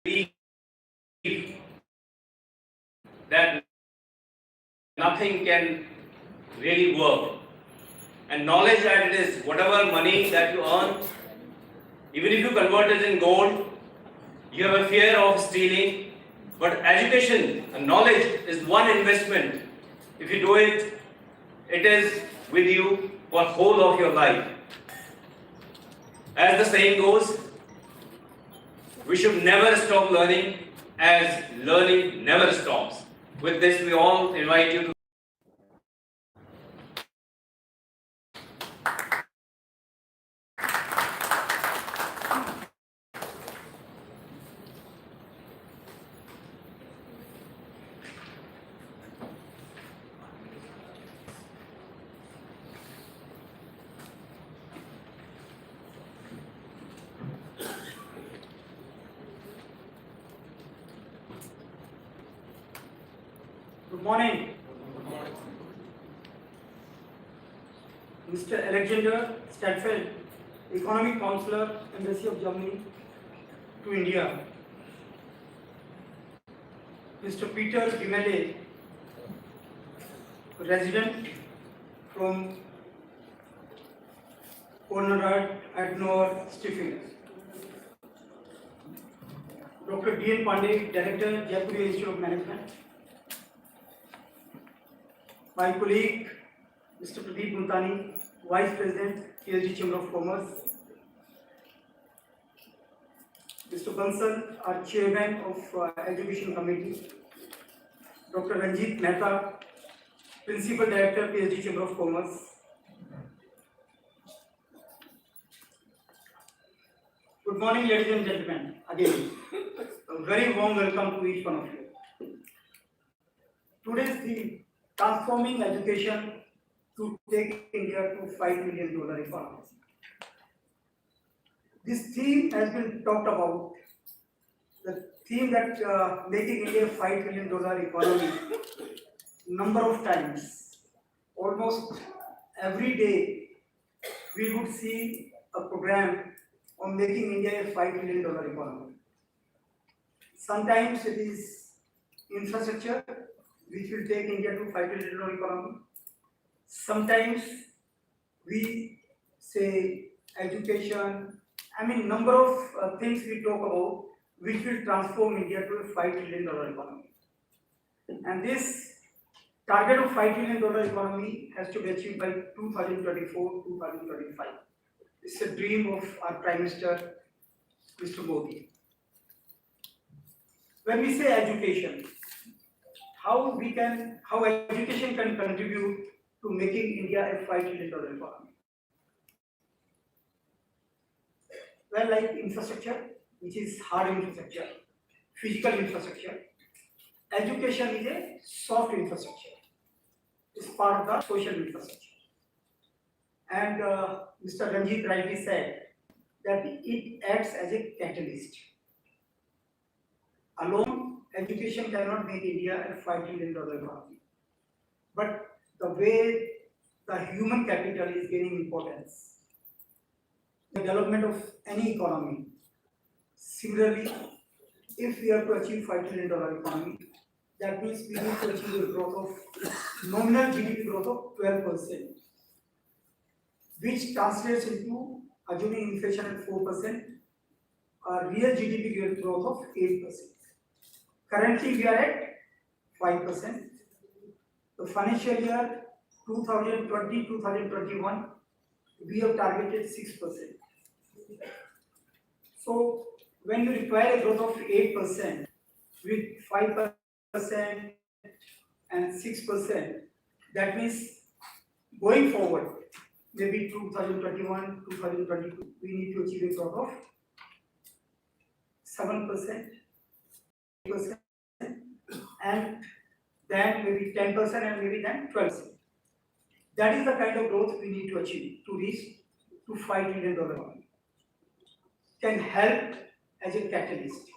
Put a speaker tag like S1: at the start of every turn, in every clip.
S1: believe that nothing can really work. And knowledge that it is whatever money that you earn, even if you convert it in gold, you have a fear of stealing. But education and knowledge is one investment. If you do it, it is with you for whole of your life. As the saying goes, we should never stop learning, as learning never stops. With this, we all invite you to
S2: Good morning. Mr. Alexander Stadfeld, Economic Counselor, Embassy of Germany to India. Mr. Peter Gimele, resident from Konrad Adenauer Stiftung. Dr. D.N. Pandey, Director, 𝐏𝐇𝐃𝐂𝐂𝐈 Institute of Management. My colleague, Mr. Pradeep Muntani, Vice President, PhD Chamber of Commerce. Mr. Bansal, our Chairman of Education Committee. Dr. Ranjit Mehta, Principal Director, PhD Chamber of Commerce. Good morning, ladies and gentlemen. Again, a very warm welcome to each one of you. Today's theme, transforming education to take India to $5 million economy. This theme has been talked about, the theme that making India a $5 million economy, number of times. Almost every day we would see a program on making India a $5 million economy. Sometimes it is infrastructure, which will take India to $5 billion economy. Sometimes we say education, number of things we talk about which will transform India to a $5 trillion economy. And this target of $5 trillion economy has to be achieved by 2024-2025. It's a dream of our Prime Minister, Mr. Modi. When we say education, how education can contribute to making India a $5 trillion economy? Well, like infrastructure, which is hard infrastructure, physical infrastructure. Education is a soft infrastructure. It's part of the social infrastructure. And Mr. Ranjit rightly said that it acts as a catalyst. Alone, education cannot make India a $5 trillion economy. But the way the human capital is gaining importance, the development of any economy. Similarly, if we are to achieve $5 trillion economy, that means we need to achieve a growth of nominal GDP growth of 12%, which translates into, assuming inflation at 4%, a real GDP growth of 8%. Currently, we are at 5%. The financial year 2020-2021, we have targeted 6%. So, when you require a growth of 8% with 5% and 6%, that means going forward, maybe 2021, 2022, we need to achieve a growth of 7%, 8%, and then maybe 10% and maybe then 12%. That is the kind of growth we need to achieve to reach to $5 trillion economy. Can help as a catalyst.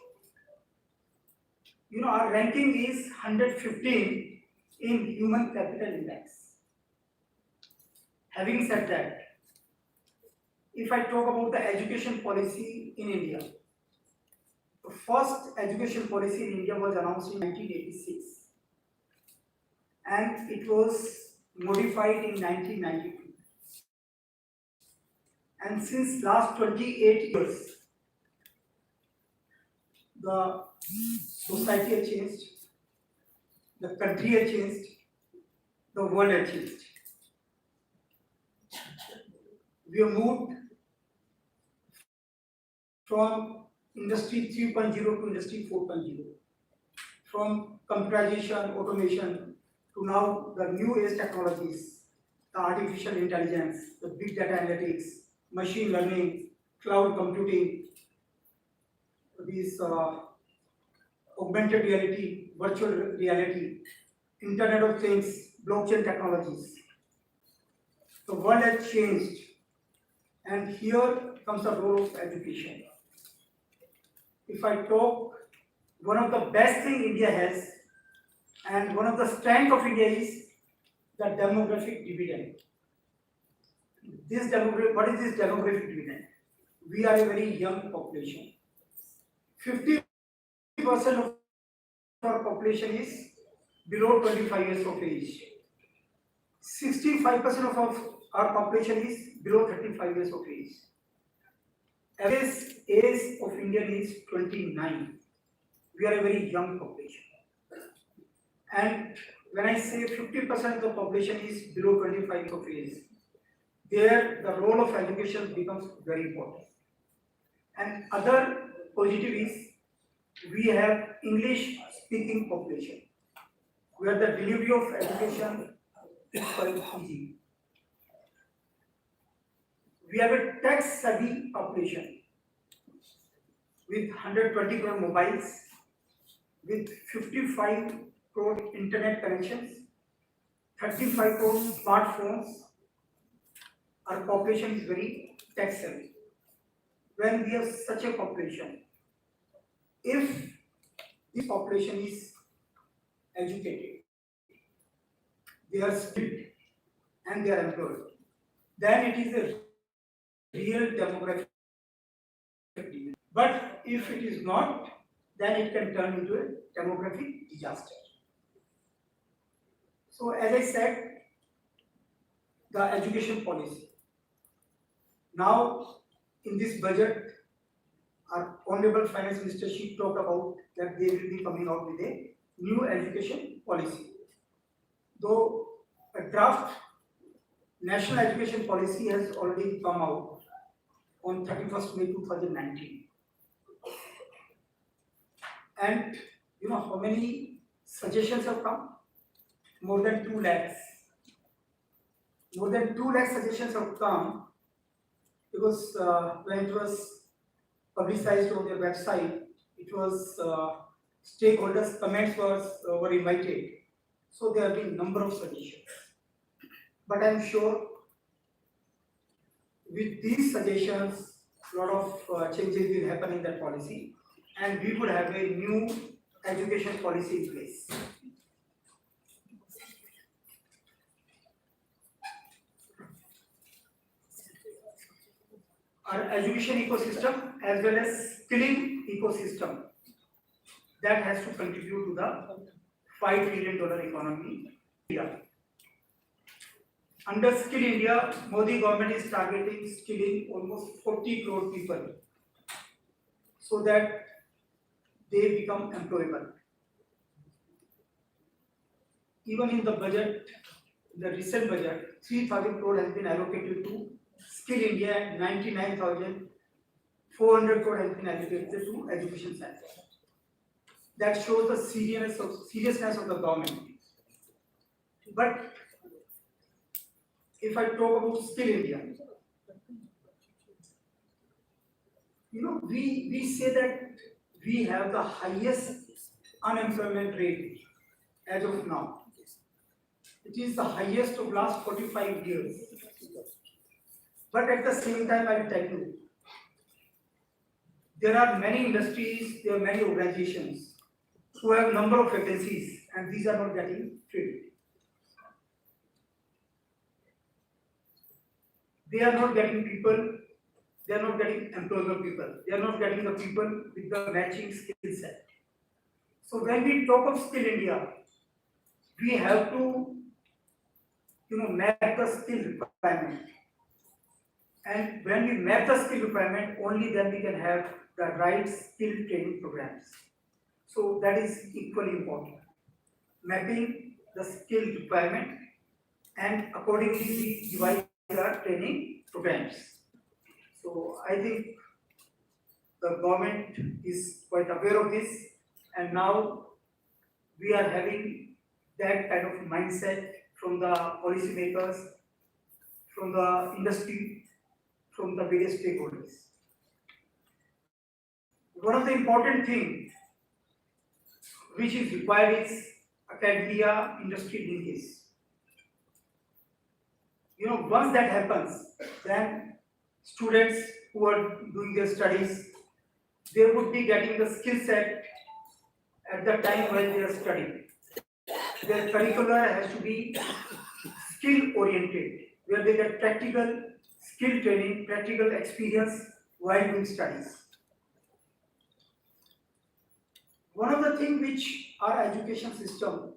S2: Our ranking is 115 in Human Capital Index. Having said that, if I talk about the education policy in India, The first education policy in India was announced in 1986 and it was modified in 1992. And since last 28 years, the society has changed, the country has changed, the world has changed. We have moved from industry 3.0 to industry 4.0, from computerization, automation to now the new age technologies, the artificial intelligence, the big data analytics, machine learning, cloud computing, these augmented reality, virtual reality, Internet of Things, blockchain technologies. The world has changed, and here comes the role of education. If I talk, one of the best thing India has, and one of the strength of India is the demographic dividend. What is this demographic dividend? We are a very young population. 50% of our population is below 25 years of age. 65% of our population is below 35 years of age. Average age of India is 29. We are a very young population. And when I say 50% of the population is below 25 years of age, there the role of education becomes very important. And other positive is we have English speaking population, where the delivery of education is quite easy. We have a tech savvy population with 120 crore mobiles, with 55 crore internet connections, 35 crore smartphones. Our population is very tech savvy. When we have such a population, if this population is educated, they are skilled and they are employed, then it is a real demographic demand. But if it is not, then it can turn into a demographic disaster. So as I said, the education policy. Now in this budget, our Honorable Finance Minister, she talked about that they will be coming out with a new education policy. Though a draft national education policy has already come out on 31st May 2019. And you know how many suggestions have come? More than 2 lakhs. More than 2 lakh suggestions have come, because when it was publicized on their website, it was stakeholders' comments were invited. So there have been number of suggestions. But I am sure with these suggestions, a lot of changes will happen in that policy, and we would have a new education policy in place. Our education ecosystem as well as skilling ecosystem, that has to contribute to the $5 trillion economy in India. Under Skill India, Modi government is targeting skilling almost 40 crore people so that they become employable. Even in the budget, the recent budget, 3,000 crore has been allocated to Skill India, and 99,400 crore has been allocated to education sector. That shows the seriousness of the government. But if I talk about Skill India, you know, we say that we have the highest unemployment rate as of now. It is the highest of last 45 years. But at the same time, I will tell you, there are many industries, there are many organizations who have number of vacancies, and these are not getting filled. They are not getting people they are not getting employable people. They are not getting the people with the matching skill set. So when we talk of Skill India, we have to, map the skill requirement. And when we map the skill requirement, only then we can have the right skill training programs. So that is equally important. Mapping the skill requirement and accordingly we devise our training programs. So I think the government is quite aware of this, and now we are having that kind of mindset from the policymakers, from the industry, from the various stakeholders. One of the important things which is required is academia industry linkage. Once that happens, then students who are doing their studies, they would be getting the skill set at the time when they are studying. Their curriculum has to be skill oriented, where they get practical skill training, practical experience while doing studies. One of the things which our education system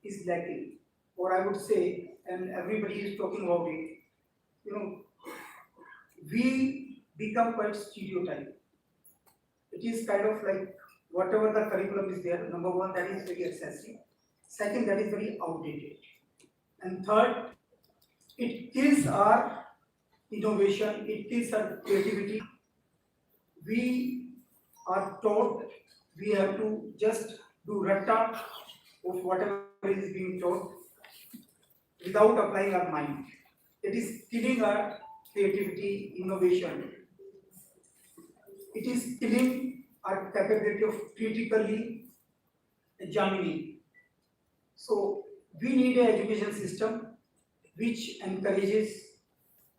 S2: is lacking, or I would say, and everybody is talking about it, we become quite stereotyped. It is kind of like whatever the curriculum is there, number one, that is very excessive. Second, that is very outdated. And third, it kills our innovation, it kills our creativity. We are taught we have to just do ratta of whatever is being taught without applying our mind. It is killing our creativity, innovation. It is killing our capability of critically examining. So we need an education system which encourages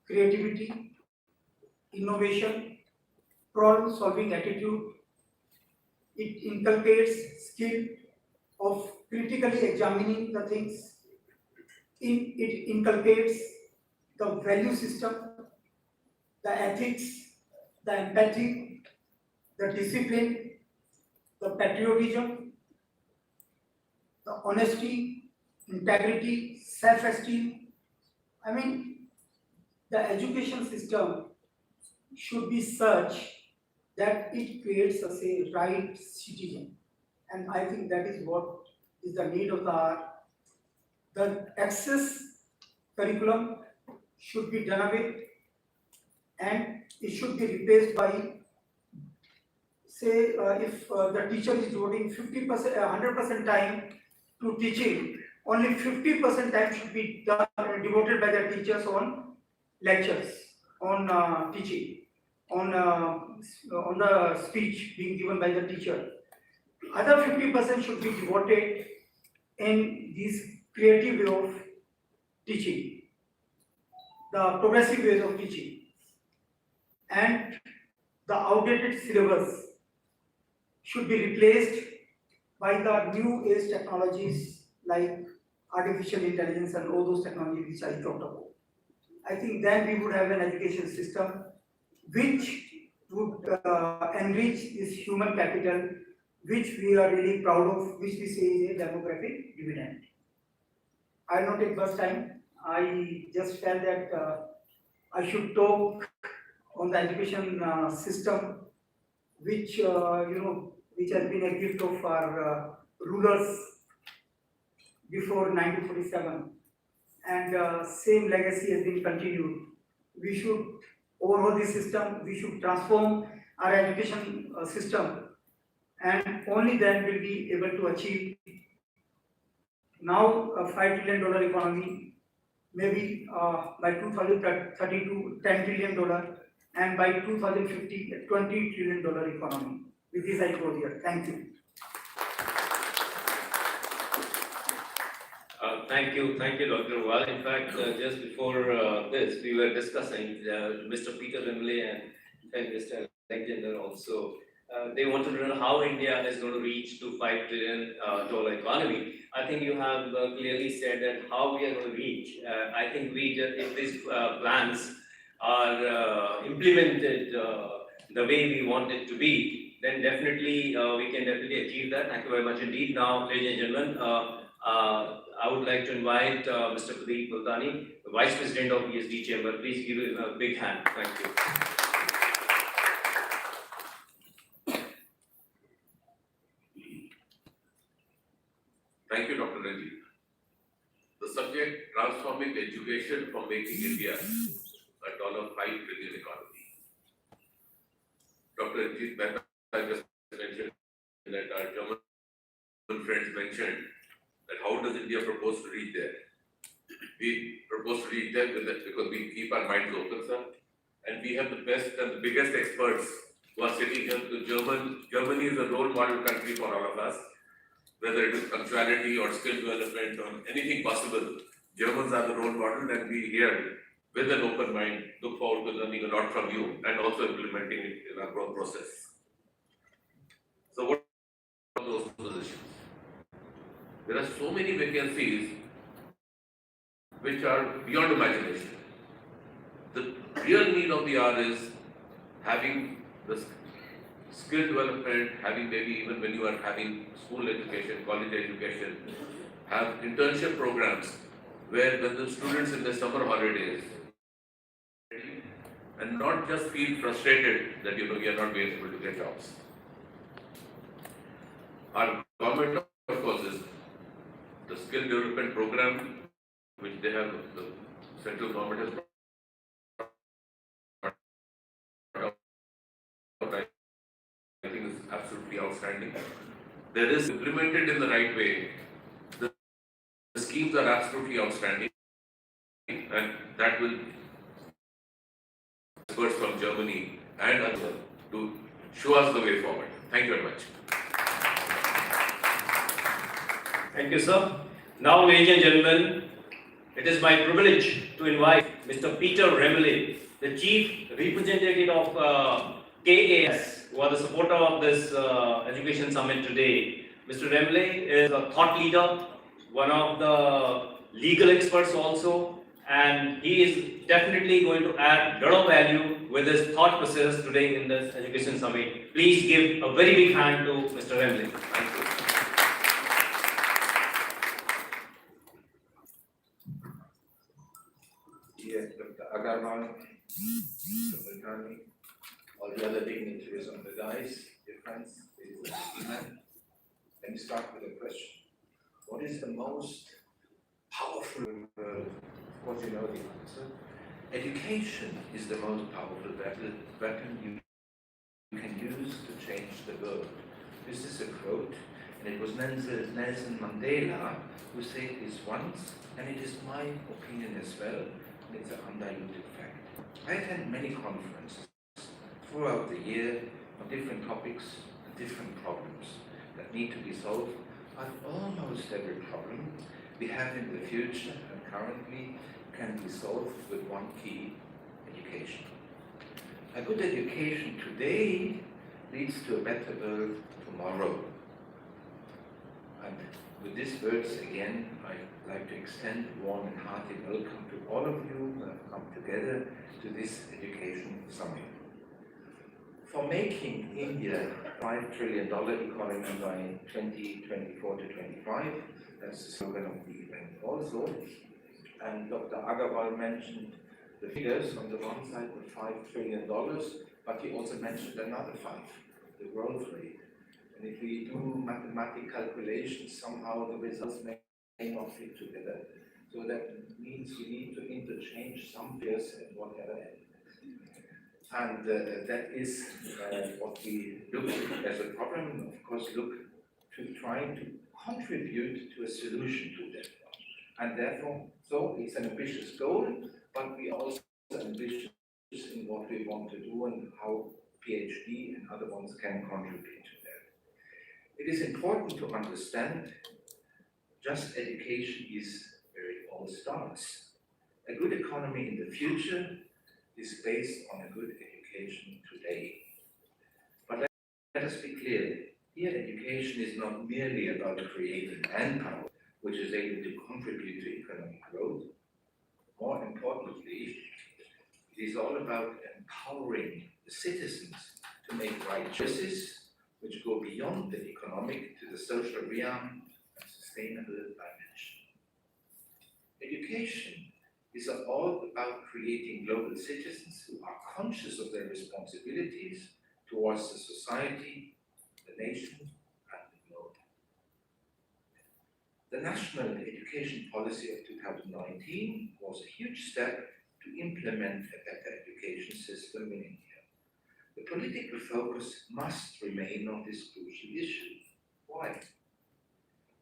S2: creativity, innovation, problem-solving attitude. It inculcates skill of critically examining the things. It inculcates the value system, the ethics, the empathy, the discipline, the patriotism, the honesty, integrity, self-esteem. I mean, the education system should be such that it creates a right citizen. And I think that is what is the need of the hour. The excess curriculum should be done away and it should be replaced by, say, if the teacher is devoting 50%, 100% time to teaching, only 50% time should be devoted by the teachers on lectures, on teaching, on the speech being given by the teacher. Other 50% should be devoted in this creative way of teaching, the progressive ways of teaching, and the outdated syllabus should be replaced by the new age technologies like artificial intelligence and all those technologies which I talked about. I think then we would have an education system which would enrich this human capital, which we are really proud of, which we say is a demographic dividend. I will not take much time. I just felt that I should talk on the education system, which which has been a gift of our rulers before 1947, and same legacy has been continued. We should overhaul this system. We should transform our education system, and only then will be able to achieve now a $5 trillion economy, maybe by 2032 $10 trillion, and by 2050 a $20 trillion economy. With this I close here. Thank you.
S1: Thank you, Dr. Wal. In fact, just before this, we were discussing Mr. Peter Wimley and Mr. Alexander also. They wanted to know how India is going to reach to $5 trillion economy. I think you have clearly said that how we are going to reach. I think we just, if these plans are implemented the way we want it to be, then definitely we can definitely achieve that. Thank you very much indeed. Now, ladies and gentlemen, I would like to invite Mr. Pradeep Multani, the Vice President of ESD Chamber. Please give him a big hand. Thank you.
S3: Thank you, Dr. Rajiv. The subject, transforming education for making India a $5 trillion economy. Dr. Ajit Mehta just mentioned that our German friends mentioned that how does India propose to reach there? We propose to reach there because we keep our minds open, sir. And we have the best and the biggest experts who are sitting here. Germany is a role model country for all of us. Whether it is punctuality or skill development or anything possible, Germans are the role model, and we here, with an open mind, look forward to learning a lot from you and also implementing it in our growth process. So what are those positions? There are so many vacancies which are beyond imagination. The real need of the hour is having the skill development, having maybe even when you are having school education, college education, have internship programs where when the students in the summer holidays and not just feel frustrated that we are not being able to get jobs. Our government, of course, is the skill development program which they have, the central government has I think is absolutely outstanding. There is implemented in the right way. The schemes are absolutely outstanding, and that will experts from Germany and others to show us the way forward. Thank you very much.
S1: Thank you, sir. Now, ladies and gentlemen, it is my privilege to invite Mr. Peter Remley, the Chief Representative of KAS, who are the supporter of this education summit today. Mr. Remley is a thought leader, one of the legal experts also, and he is definitely going to add a lot of value with his thought process today in this education summit. Please give a very big hand to Mr. Remley. Thank you.
S4: Yes, Dr. Agarwal, Mr. Multani, all the other dignitaries on the dais, dear friends, ladies and gentlemen. Let me start with a question. What is the most powerful world? Of course, you know the answer. Education is the most powerful weapon you can use to change the world. This is a quote, and it was Nelson Mandela who said this once, and it is my opinion as well. It's an undiluted fact. I attend many conferences throughout the year on different topics and different problems that need to be solved, but almost every problem we have in the future and currently can be solved with one key: education. A good education today leads to a better world tomorrow. And with these words again, I'd like to extend a warm and hearty welcome to all of you who have come together to this education summit. For making India a $5 trillion economy by 2024 to 25, that's the slogan of the event also. And Dr. Agarwal mentioned the figures on the one side with $5 trillion, but he also mentioned another five, the growth rate. And if we do mathematical calculations, somehow the results may not fit together. So that means we need to interchange some figures at whatever end. And that is what we look as a problem, and of course look to trying to contribute to a solution to that one. And therefore, so it's an ambitious goal, but we are also ambitious in what we want to do and how PhD and other ones can contribute to that. It is important to understand just education is where it all starts. A good economy in the future is based on a good education today. But let us be clear, here education is not merely about creating manpower, which is able to contribute to economic growth. More importantly, it It is all about empowering the citizens to make right choices which go beyond the economic to the social realm and sustainable dimension. Education is all about creating global citizens who are conscious of their responsibilities towards the society, the nation, and the globe. The National Education Policy of 2019 was a huge step to implement a better education system in India. The political focus must remain on this crucial issue. Why?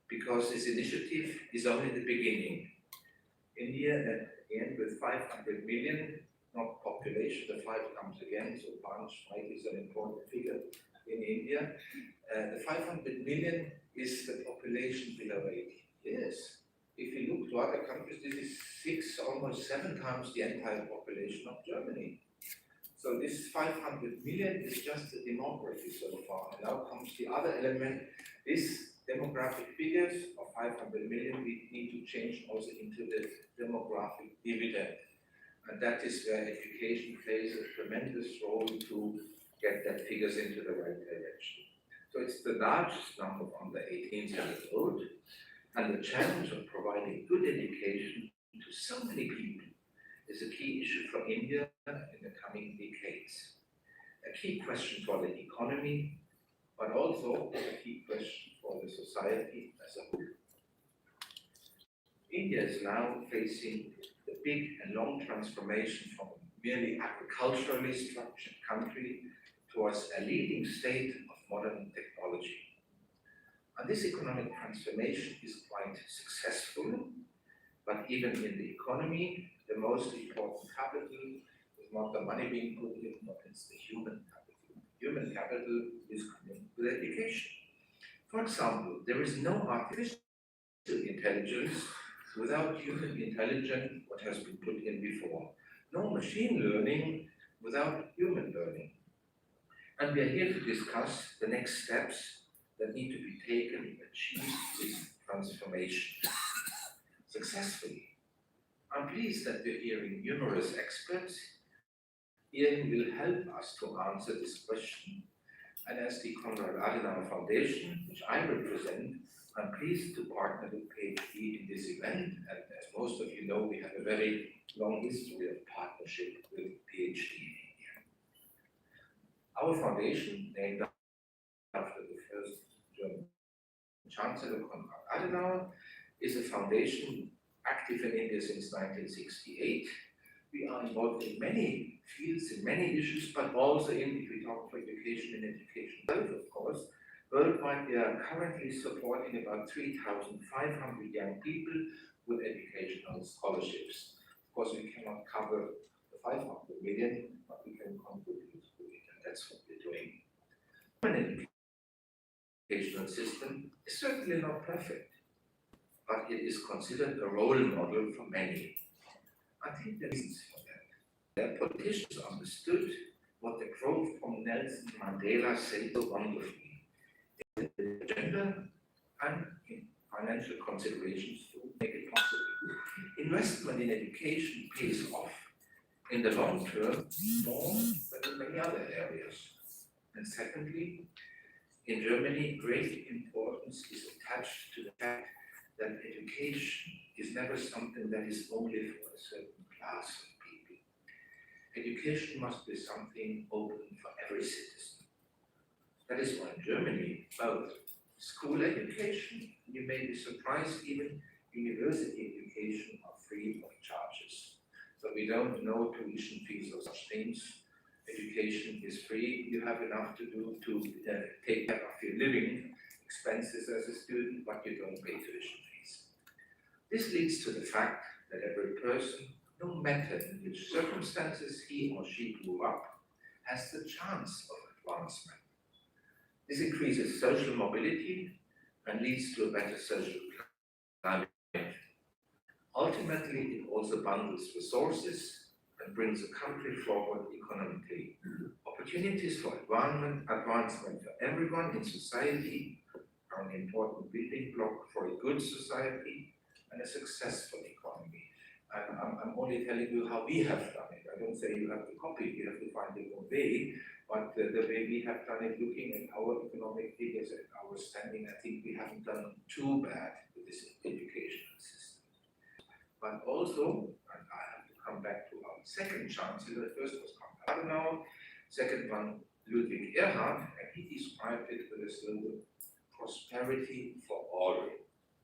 S4: Because this initiative is only the beginning. India, at the end, with 500 million, not population, the 5 comes again, so Punch 5 is an important figure in India. The 500 million is the population below 80 years. If you look to other countries, this is 6, almost 7 times the entire population of Germany. So this 500 million is just the demography so far. And now comes the other element. This demographic figures of 500 million, we need to change also into the demographic dividend. And that is where education plays a tremendous role to get that figures into the right direction. So it's the largest number under 18 years old, and the challenge of providing good education to so many people is a key issue for India in the coming decades. A key question for the economy, but also a key question for the society as a whole. India is now facing the big and long transformation from a merely agriculturally structured country towards a leading state of modern technology. And this economic transformation is quite successful, but even in the economy, the most important capital is not the money being put in, but it's the human capital. Human capital is coming with education. For example, there is no artificial intelligence without human intelligence, what has been put in before. No machine learning without human learning. And we are here to discuss the next steps that need to be taken to achieve this transformation successfully. I'm pleased that we're hearing numerous experts. Ian will help us to answer this question. And as the Konrad Adenauer Foundation, which I represent, I'm pleased to partner with PhD in this event. And as most of you know, we have a very long history of partnership with PhD in India. Our foundation, named after the first German Chancellor Konrad Adenauer, is a foundation active in India since 1968. We are involved in many fields, in many issues, but also in, if we talk for education and education health, of course, worldwide we are currently supporting about 3,500 young people with educational scholarships. Of course, we cannot cover the 500 million, but we can contribute to it, and that's what we're doing. An educational system is certainly not perfect, but it is considered a role model for many. I think there are reasons for that. Their politicians understood what the quote from Nelson Mandela said so wonderfully. In the agenda and in financial considerations to make it possible. Investment in education pays off in the long term more than in many other areas. And secondly, in Germany, great importance is attached to the fact that education is never something that is only for a certain class of people. Education must be something open for every citizen. That is why in Germany, both school education, you may be surprised, even university education are free of charges. So we don't know tuition fees or such things. Education is free. You have enough to do to take care of your living expenses as a student, but you don't pay tuition fees. This leads to the fact that every person, no matter in which circumstances he or she grew up, has the chance of advancement. This increases social mobility and leads to a better social climate. Ultimately, it also bundles resources and brings a country forward economically. Opportunities for advancement for everyone in society are an important building block for a good society and a successful economy. And I'm only telling you how we have done it. I don't say you have to copy it, you have to find your own way. But the way we have done it, looking at our economic figures and our standing, I think we haven't done too bad with this educational system. But also, and I have to come back to our second chancellor, the first was Adenauer, second one Ludwig Erhard, and he described it with a slogan, prosperity for all.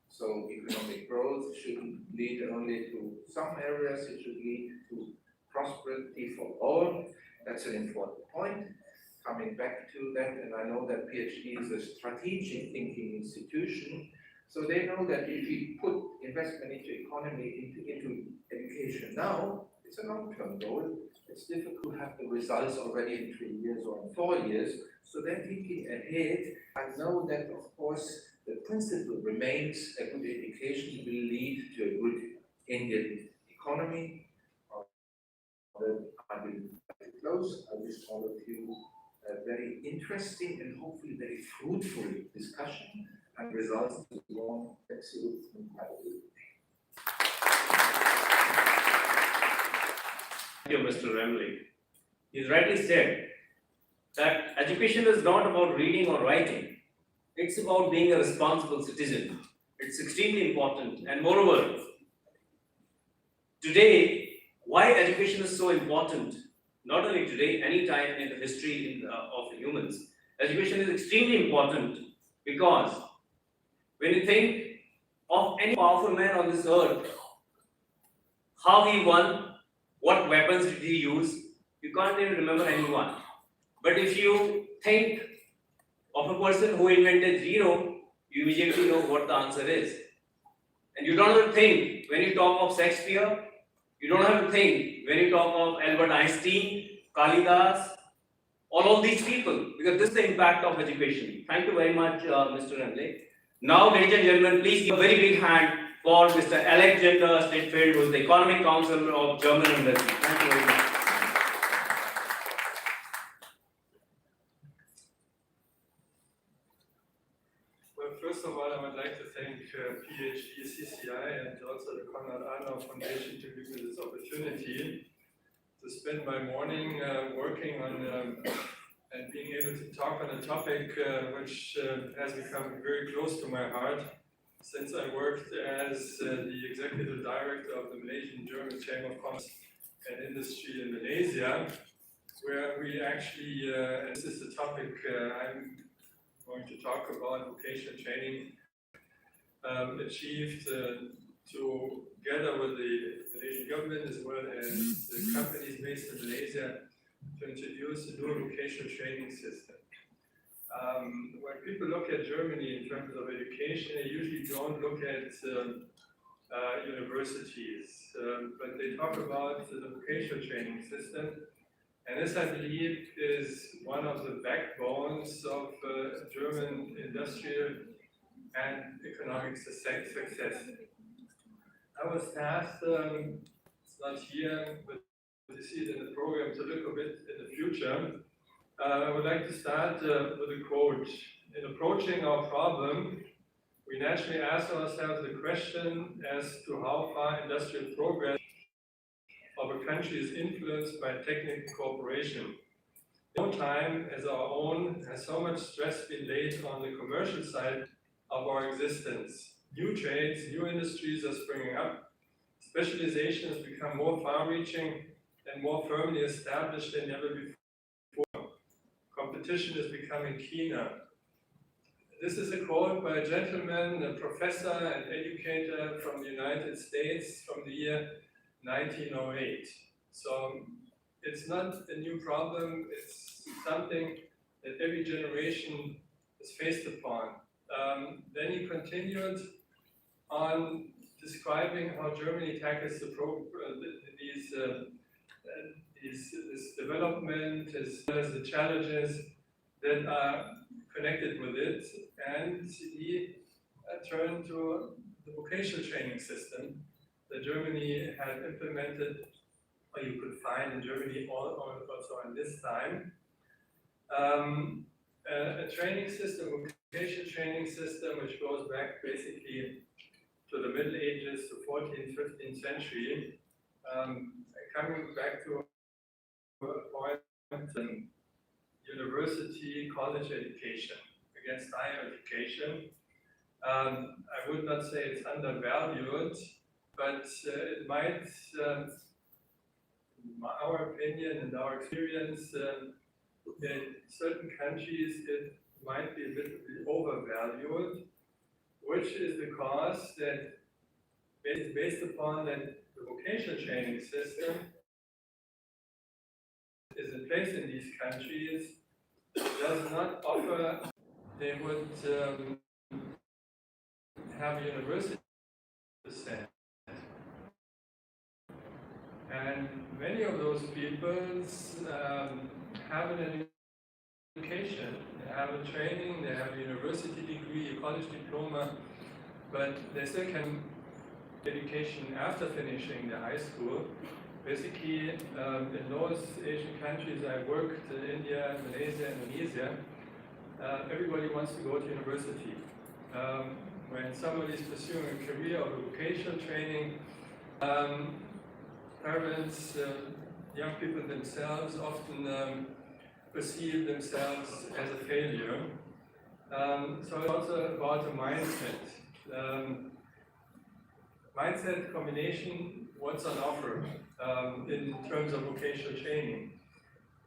S4: So economic growth shouldn't lead only to some areas, it should lead to prosperity for all. That's an important point. Coming back to that, and I know that PhD is a strategic thinking institution, so they know that if we put investment into economy, into education now, it's a long-term goal. It's difficult to have the results already in 3 years or in 4 years. So they're thinking ahead. I know that, of course, the principle remains a good education will lead to a good Indian economy. I will close. I wish all of you a very interesting and hopefully very fruitful discussion and results to long excellent and valuable.
S1: Thank you, Mr. Remley. He rightly said that education is not about reading or writing. It's about being a responsible citizen. It's extremely important. And moreover, today, why education is so important, not only today, any time in the history of humans, education is extremely important because when you think of any powerful man on this earth, how he won, what weapons did he use, you can't even remember anyone. But if you think of a person who invented zero, you immediately know what the answer is. And you don't have to think when you talk of Shakespeare, you don't have to think when you talk of Albert Einstein, Kalidas, all of these people, because this is the impact of education. Thank you very much, Mr. Remley. Now, ladies and gentlemen, please give a very big hand for Mr. Alexander Stitfield, who is the Economic Council of German University. Thank you very much.
S5: Well, first of all, I would like to thank PhD CCI and also the Konrad Adenauer Foundation to give me this opportunity to spend my morning working on and being able to talk on a topic which has become very close to my heart since I worked as the Executive Director of the Malaysian-German Chamber of Commerce and Industry in Malaysia, where we actually, this is the topic I'm going to talk about, vocational training, achieved together with the Malaysian government as well as the companies based in Malaysia to introduce a new vocational training system. When people look at Germany in terms of education, they usually don't look at universities, but they talk about the vocational training system. And this, I believe, is one of the backbones of German industrial and economic success. I was tasked, it's not here, but you see it in the program, to look a bit in the future. I would like to start with a quote. In approaching our problem, we naturally ask ourselves the question as to how far industrial progress of a country is influenced by technical cooperation. No time as our own has so much stress been laid on the commercial side of our existence. New trades, new industries are springing up. Specialization has become more far-reaching and more firmly established than ever before. Competition is becoming keener. This is a quote by a gentleman, a professor and educator from the United States from the year 1908. So it's not a new problem, it's something that every generation is faced upon. Then he continued on describing how Germany tackles this development, as well as the challenges that are connected with it, and he turned to the vocational training system that Germany had implemented, or you could find in Germany also in this time. A training system, vocational training system, which goes back basically to the Middle Ages, to 14th, 15th century. Coming back to a point, university, college education against higher education. I would not say it's undervalued, but it might, in our opinion and our experience, in certain countries it might be a little bit overvalued, which is because that based upon that the vocational training system is in place in these countries does not offer, they would have a university percent. And many of those people have an education, they have a training, they have a university degree, a college diploma, but they still can education after finishing the high school. Basically, in those Asian countries I worked, India, Malaysia, Indonesia, everybody wants to go to university. When somebody is pursuing a career or vocational training, parents, young people themselves often perceive themselves as a failure. So it's also about a mindset. Mindset combination, what's on offer in terms of vocational training.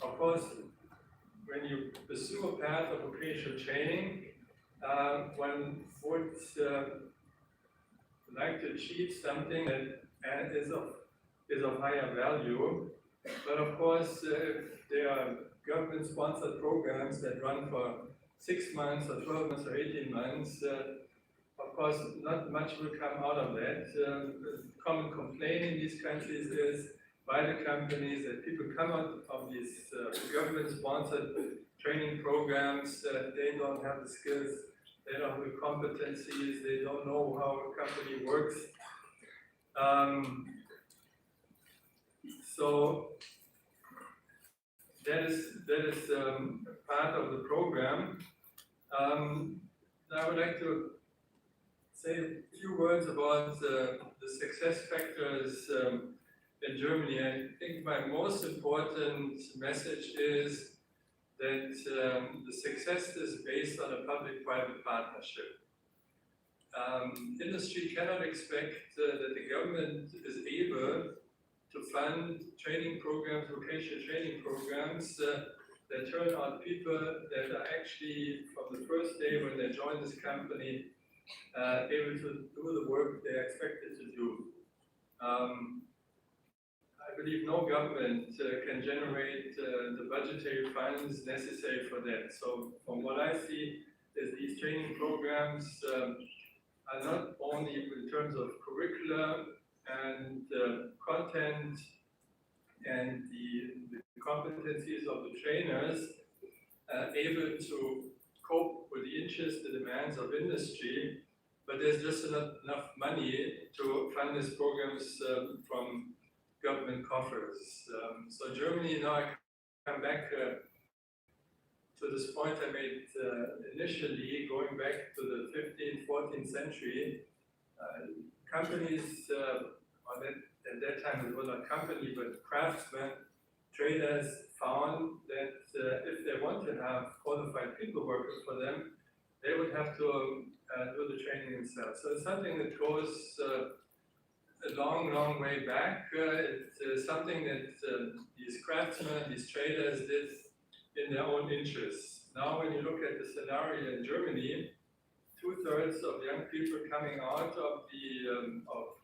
S5: Of course, when you pursue a path of vocational training, one would like to achieve something that is of higher value. But of course, if there are government-sponsored programs that run for 6 months or 12 months or 18 months, of course, not much will come out of that. The common complaint in these countries is by the companies that people come out of these government-sponsored training programs, they don't have the skills, they don't have the competencies, they don't know how a company works. So that is part of the program. I would like to say a few words about the success factors in Germany. I think my most important message is that the success is based on a public-private partnership. Industry cannot expect that the government is able to fund training programs, vocational training programs that turn out people that are actually, from the first day when they join this company, able to do the work they're expected to do. I believe no government can generate the budgetary funds necessary for that. So from what I see, is these training programs are not only in terms of curricula and content and the competencies of the trainers able to cope with the interests, the demands of industry, but there's just not enough money to fund these programs from government coffers. So Germany, now I come back to this point I made initially, going back to the 15th, 14th century, companies, at that time it was not company, but craftsmen, traders found that if they want to have qualified people working for them, they would have to do the training themselves. So it's something that goes a long, long way back. It's something that these craftsmen, these traders did in their own interests. Now when you look at the scenario in Germany, 2/3 of young people coming out of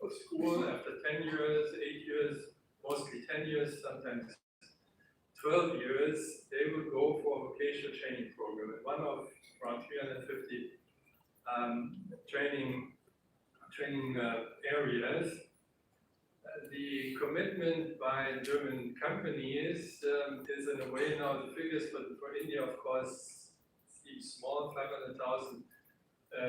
S5: of school after 10 years, 8 years, mostly 10 years, sometimes 12 years, they will go for a vocational training program. One of around 350 training areas. The commitment by German companies is in a way now the figures for India, of course, seem small, 500,000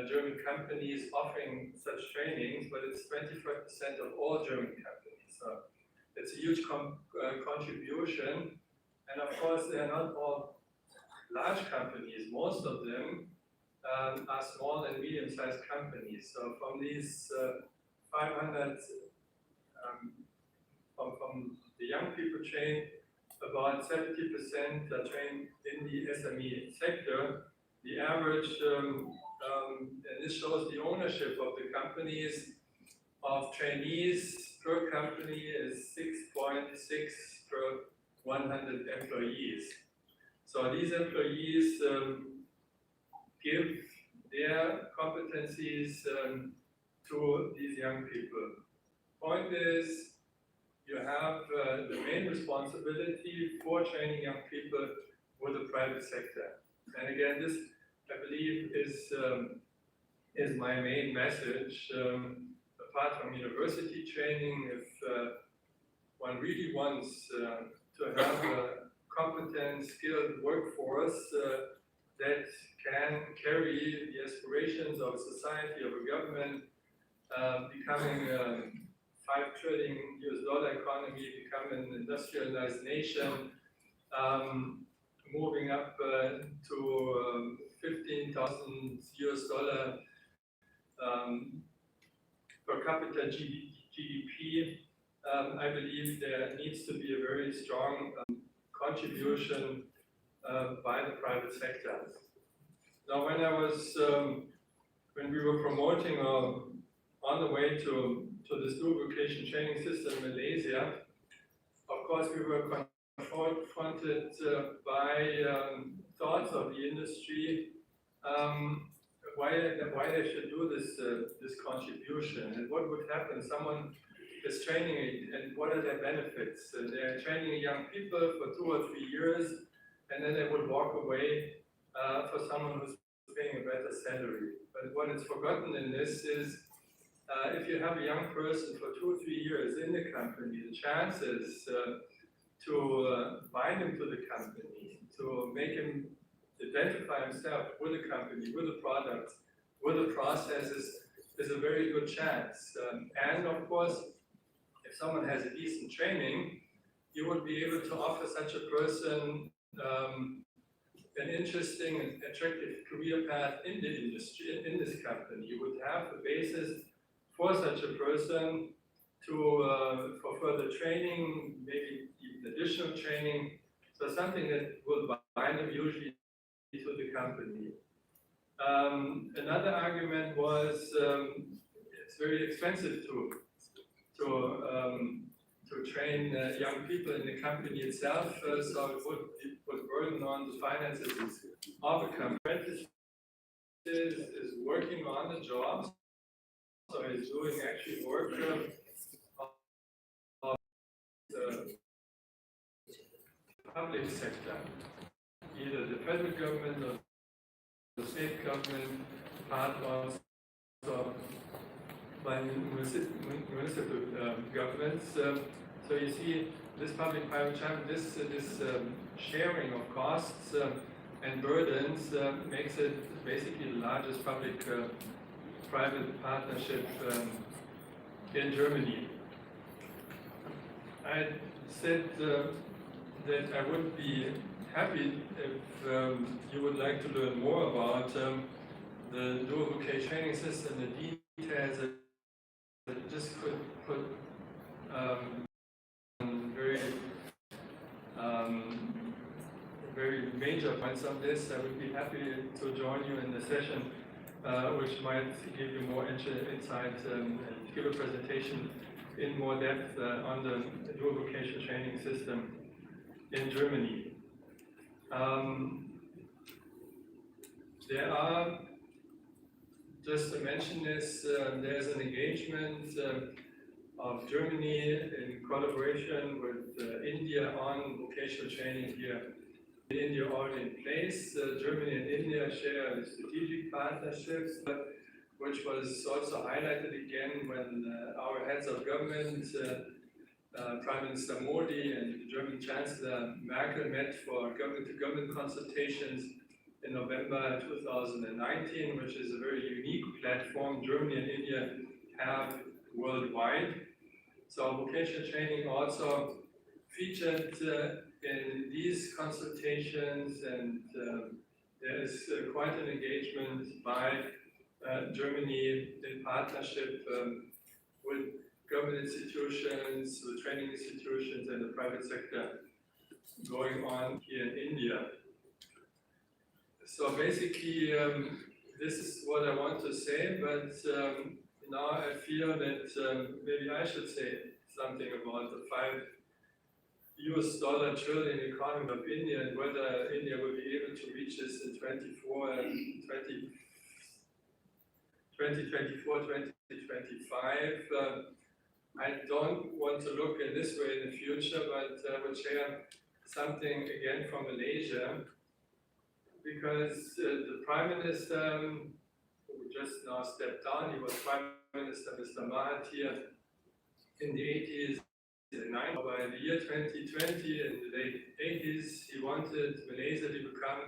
S5: German companies offering such trainings, but it's 25% of all German companies. So it's a huge contribution. And of course, they are not all large companies. Most of them are small and medium-sized companies. So from these 500, from the young people trained, about 70% are trained in the SME sector. The average, and this shows the ownership of the companies, of trainees per company is 6.6 per 100 employees. So these employees give their competencies to these young people. Point is, you have the main responsibility for training young people with the private sector. And again, this, I believe, is my main message. Apart from university training, if one really wants to have a competent, skilled workforce that can carry the aspirations of a society, of a government, becoming a $5 trillion economy, become an industrialized nation, moving up to 15,000 US$ per capita GDP, I believe there needs to be a very strong contribution by the private sector. Now, when we were promoting on the way to this dual vocation training system in Malaysia, of course we were confronted by thoughts of the industry why they should do this contribution, and what would happen. Someone is training, and what are their benefits? They're training young people for 2 or 3 years, and then they would walk away for someone who's paying a better salary. But what is forgotten in this is, if you have a young person for 2 or 3 years in the company, the chances to bind him to the company, to make him identify himself with the company, with the products, with the processes, is a very good chance. And of course, if someone has a decent training, you would be able to offer such a person an interesting and attractive career path in the industry, in this company. You would have the basis for such a person to for further training, maybe even additional training. So something that will bind them usually to the company. Another argument was it's very expensive to train young people in the company itself, so it would burden on the finances of a company. Apprentice is working on the job, so he's doing actually work of the public sector, either the federal government or the state government, part also by municipal governments. So you see, this public-private channel, this sharing of costs and burdens makes it basically the largest public-private partnership in Germany. I said that I would be happy if you would like to learn more about the dual vocation training system, the details. I just could put very major points on this. I would be happy to join you in the session, which might give you more insight and give a presentation in more depth on the dual vocation training system in Germany. There are, just to mention this, there's an engagement of Germany in collaboration with India on vocational training here. In India already in place. Germany and India share strategic partnerships, which was also highlighted again when our heads of government, Prime Minister Modi and the German Chancellor Merkel met for government-to-government consultations in November 2019, which is a very unique platform Germany and India have worldwide. So vocational training also featured in these consultations, and there is quite an engagement by Germany in partnership with government institutions, with training institutions, and the private sector going on here in India. So basically, this is what I want to say, but now I feel that maybe I should say something about the $5 trillion economy of India and whether India will be able to reach this in 2024, 2025. I don't want to look in this way in the future, but I will share something again from Malaysia, because the Prime Minister, who just now stepped down, he was Prime Minister Mr. Mahathir in the 80s and 90s. By the year 2020, in the late 80s, he wanted Malaysia to become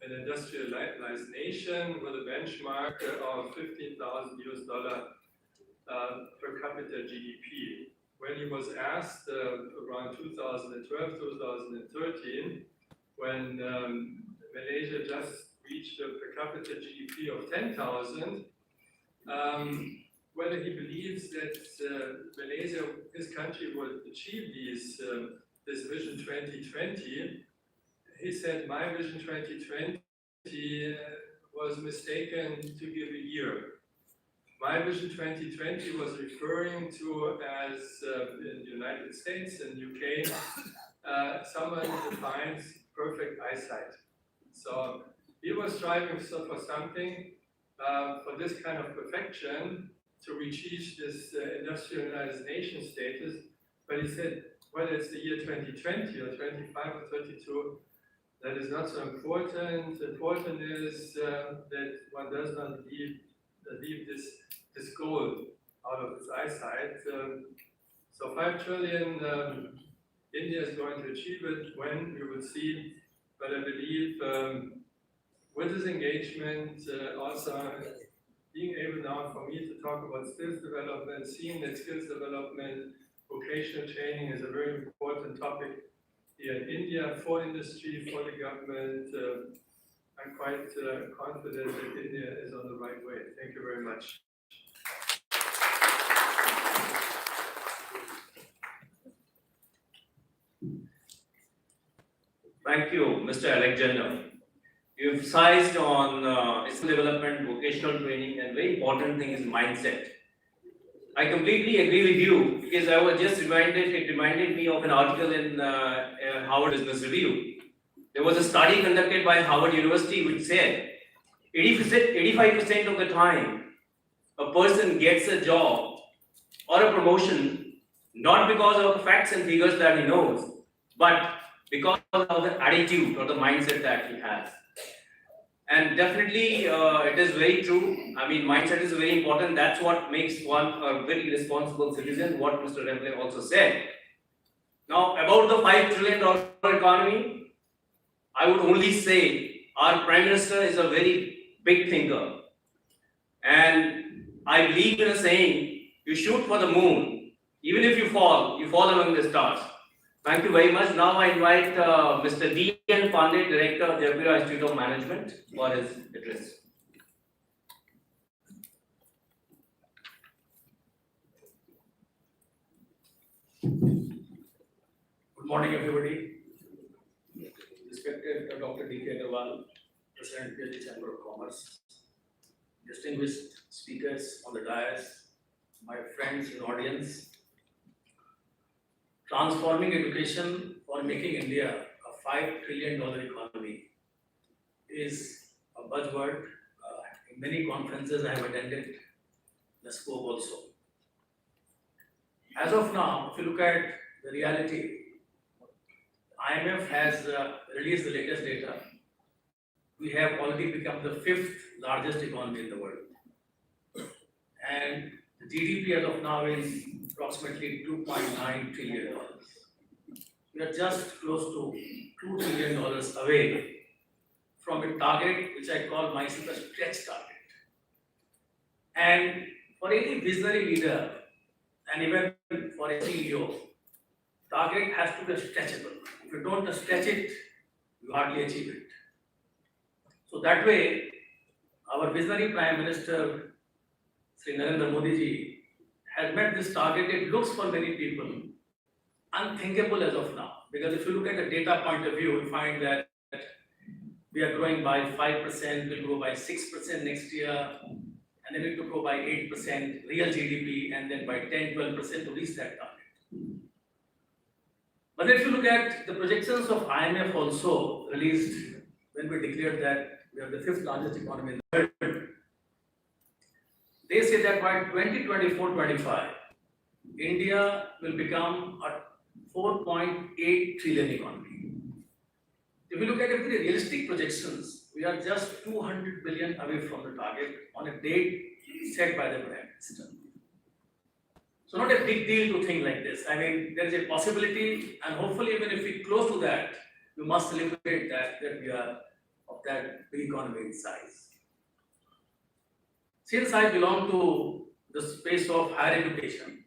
S5: an industrialized nation with a benchmark of $15,000 per capita GDP. When he was asked around 2012, 2013, when Malaysia just reached a per capita GDP of 10,000, whether he believes that Malaysia, his country, will achieve this Vision 2020, he said, my Vision 2020 was mistaken to give a year. My Vision 2020 was referring to, as in the United States and UK, someone who defines perfect eyesight. So he was striving for something, for this kind of perfection, to achieve this industrialized nation status. But he said, whether it's the year 2020 or 25 or 32, that is not so important. Important is that one does not leave this goal out of its eyesight. So 5 trillion, India is going to achieve it. When, we will see. But I believe with this engagement, also being able now for me to talk about skills development, seeing that skills development, vocational training is a very important topic here in India for industry, for the government. I'm quite confident that India is on the right way. Thank you very much.
S1: Thank you, Mr. Alexander. You emphasized on skill development, vocational training, and very important thing is mindset. I completely agree with you, because I was just it reminded me of an article in Harvard Business Review. There was a study conducted by Harvard University which said 85% of the time a person gets a job or a promotion not because of the facts and figures that he knows, but because of the attitude or the mindset that he has. And definitely it is very true. I mean, mindset is very important. That's what makes one a very responsible citizen, what Mr. Remble also said. Now, about the $5 trillion economy, I would only say our Prime Minister is a very big thinker. And I believe in a saying, you shoot for the moon. Even if you fall among the stars. Thank you very much. Now I invite Mr. D.N. Pandey, Director of Jaipur Institute of Management, for his address.
S6: Good morning, everybody. Respected Dr. 𝐾𝐃𝐂𝐂𝐈, President PhD Chamber of Commerce, distinguished speakers on the dais, my friends in audience. Transforming education for making India a $5 trillion economy is a buzzword. In many conferences I have attended, the scope also. As of now, if you look at the reality, IMF has released the latest data. We have already become the 5th largest economy in the world. And the GDP as of now is approximately $2.9 trillion. We are just close to $2 trillion away from a target which I call myself a stretch target. And for any visionary leader and even for a CEO, target has to be stretchable. If you don't stretch it, you hardly achieve it. So that way, our visionary Prime Minister, Sri Narendra Modi ji, has met this target. It looks for many people unthinkable as of now. Because if you look at the data point of view, you find that we are growing by 5%, we'll grow by 6% next year, and then it will grow by 8% real GDP, and then by 10-12% to reach that target. But if you look at the projections of IMF also released when we declared that we are the 5th largest economy in the world, they say that by 2024-25, India will become a 4.8 trillion economy. If you look at very realistic projections, we are just 200 billion away from the target on a date set by the Prime Minister. So not a big deal to think like this. I mean, there is a possibility, and hopefully even if we close to that, we must celebrate that we are of that big economy in size. Since I belong to the space of higher education,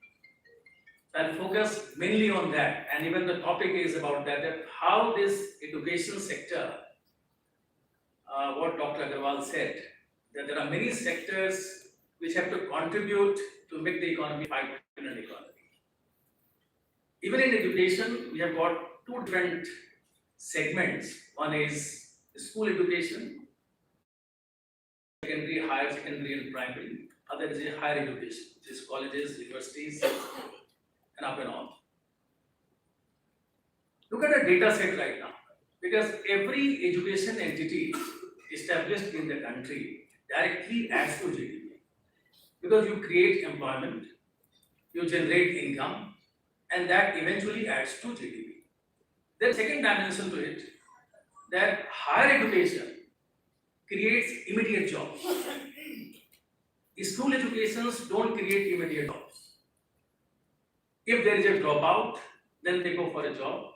S6: I'll focus mainly on that, and even the topic is about that how this education sector, what Dr. Agarwal said, that there are many sectors which have to contribute to make the economy a 5 trillion economy. Even in education, we have got two different segments. One is school education, secondary, higher secondary and primary. Other is a higher education, which is colleges, universities, and up and on. Look at the data set right now, because every education entity established in the country directly adds to GDP. Because you create employment, you generate income, and that eventually adds to GDP. There's a second dimension to it, that higher education creates immediate jobs. School educations don't create immediate jobs. If there is a dropout, then they go for a job.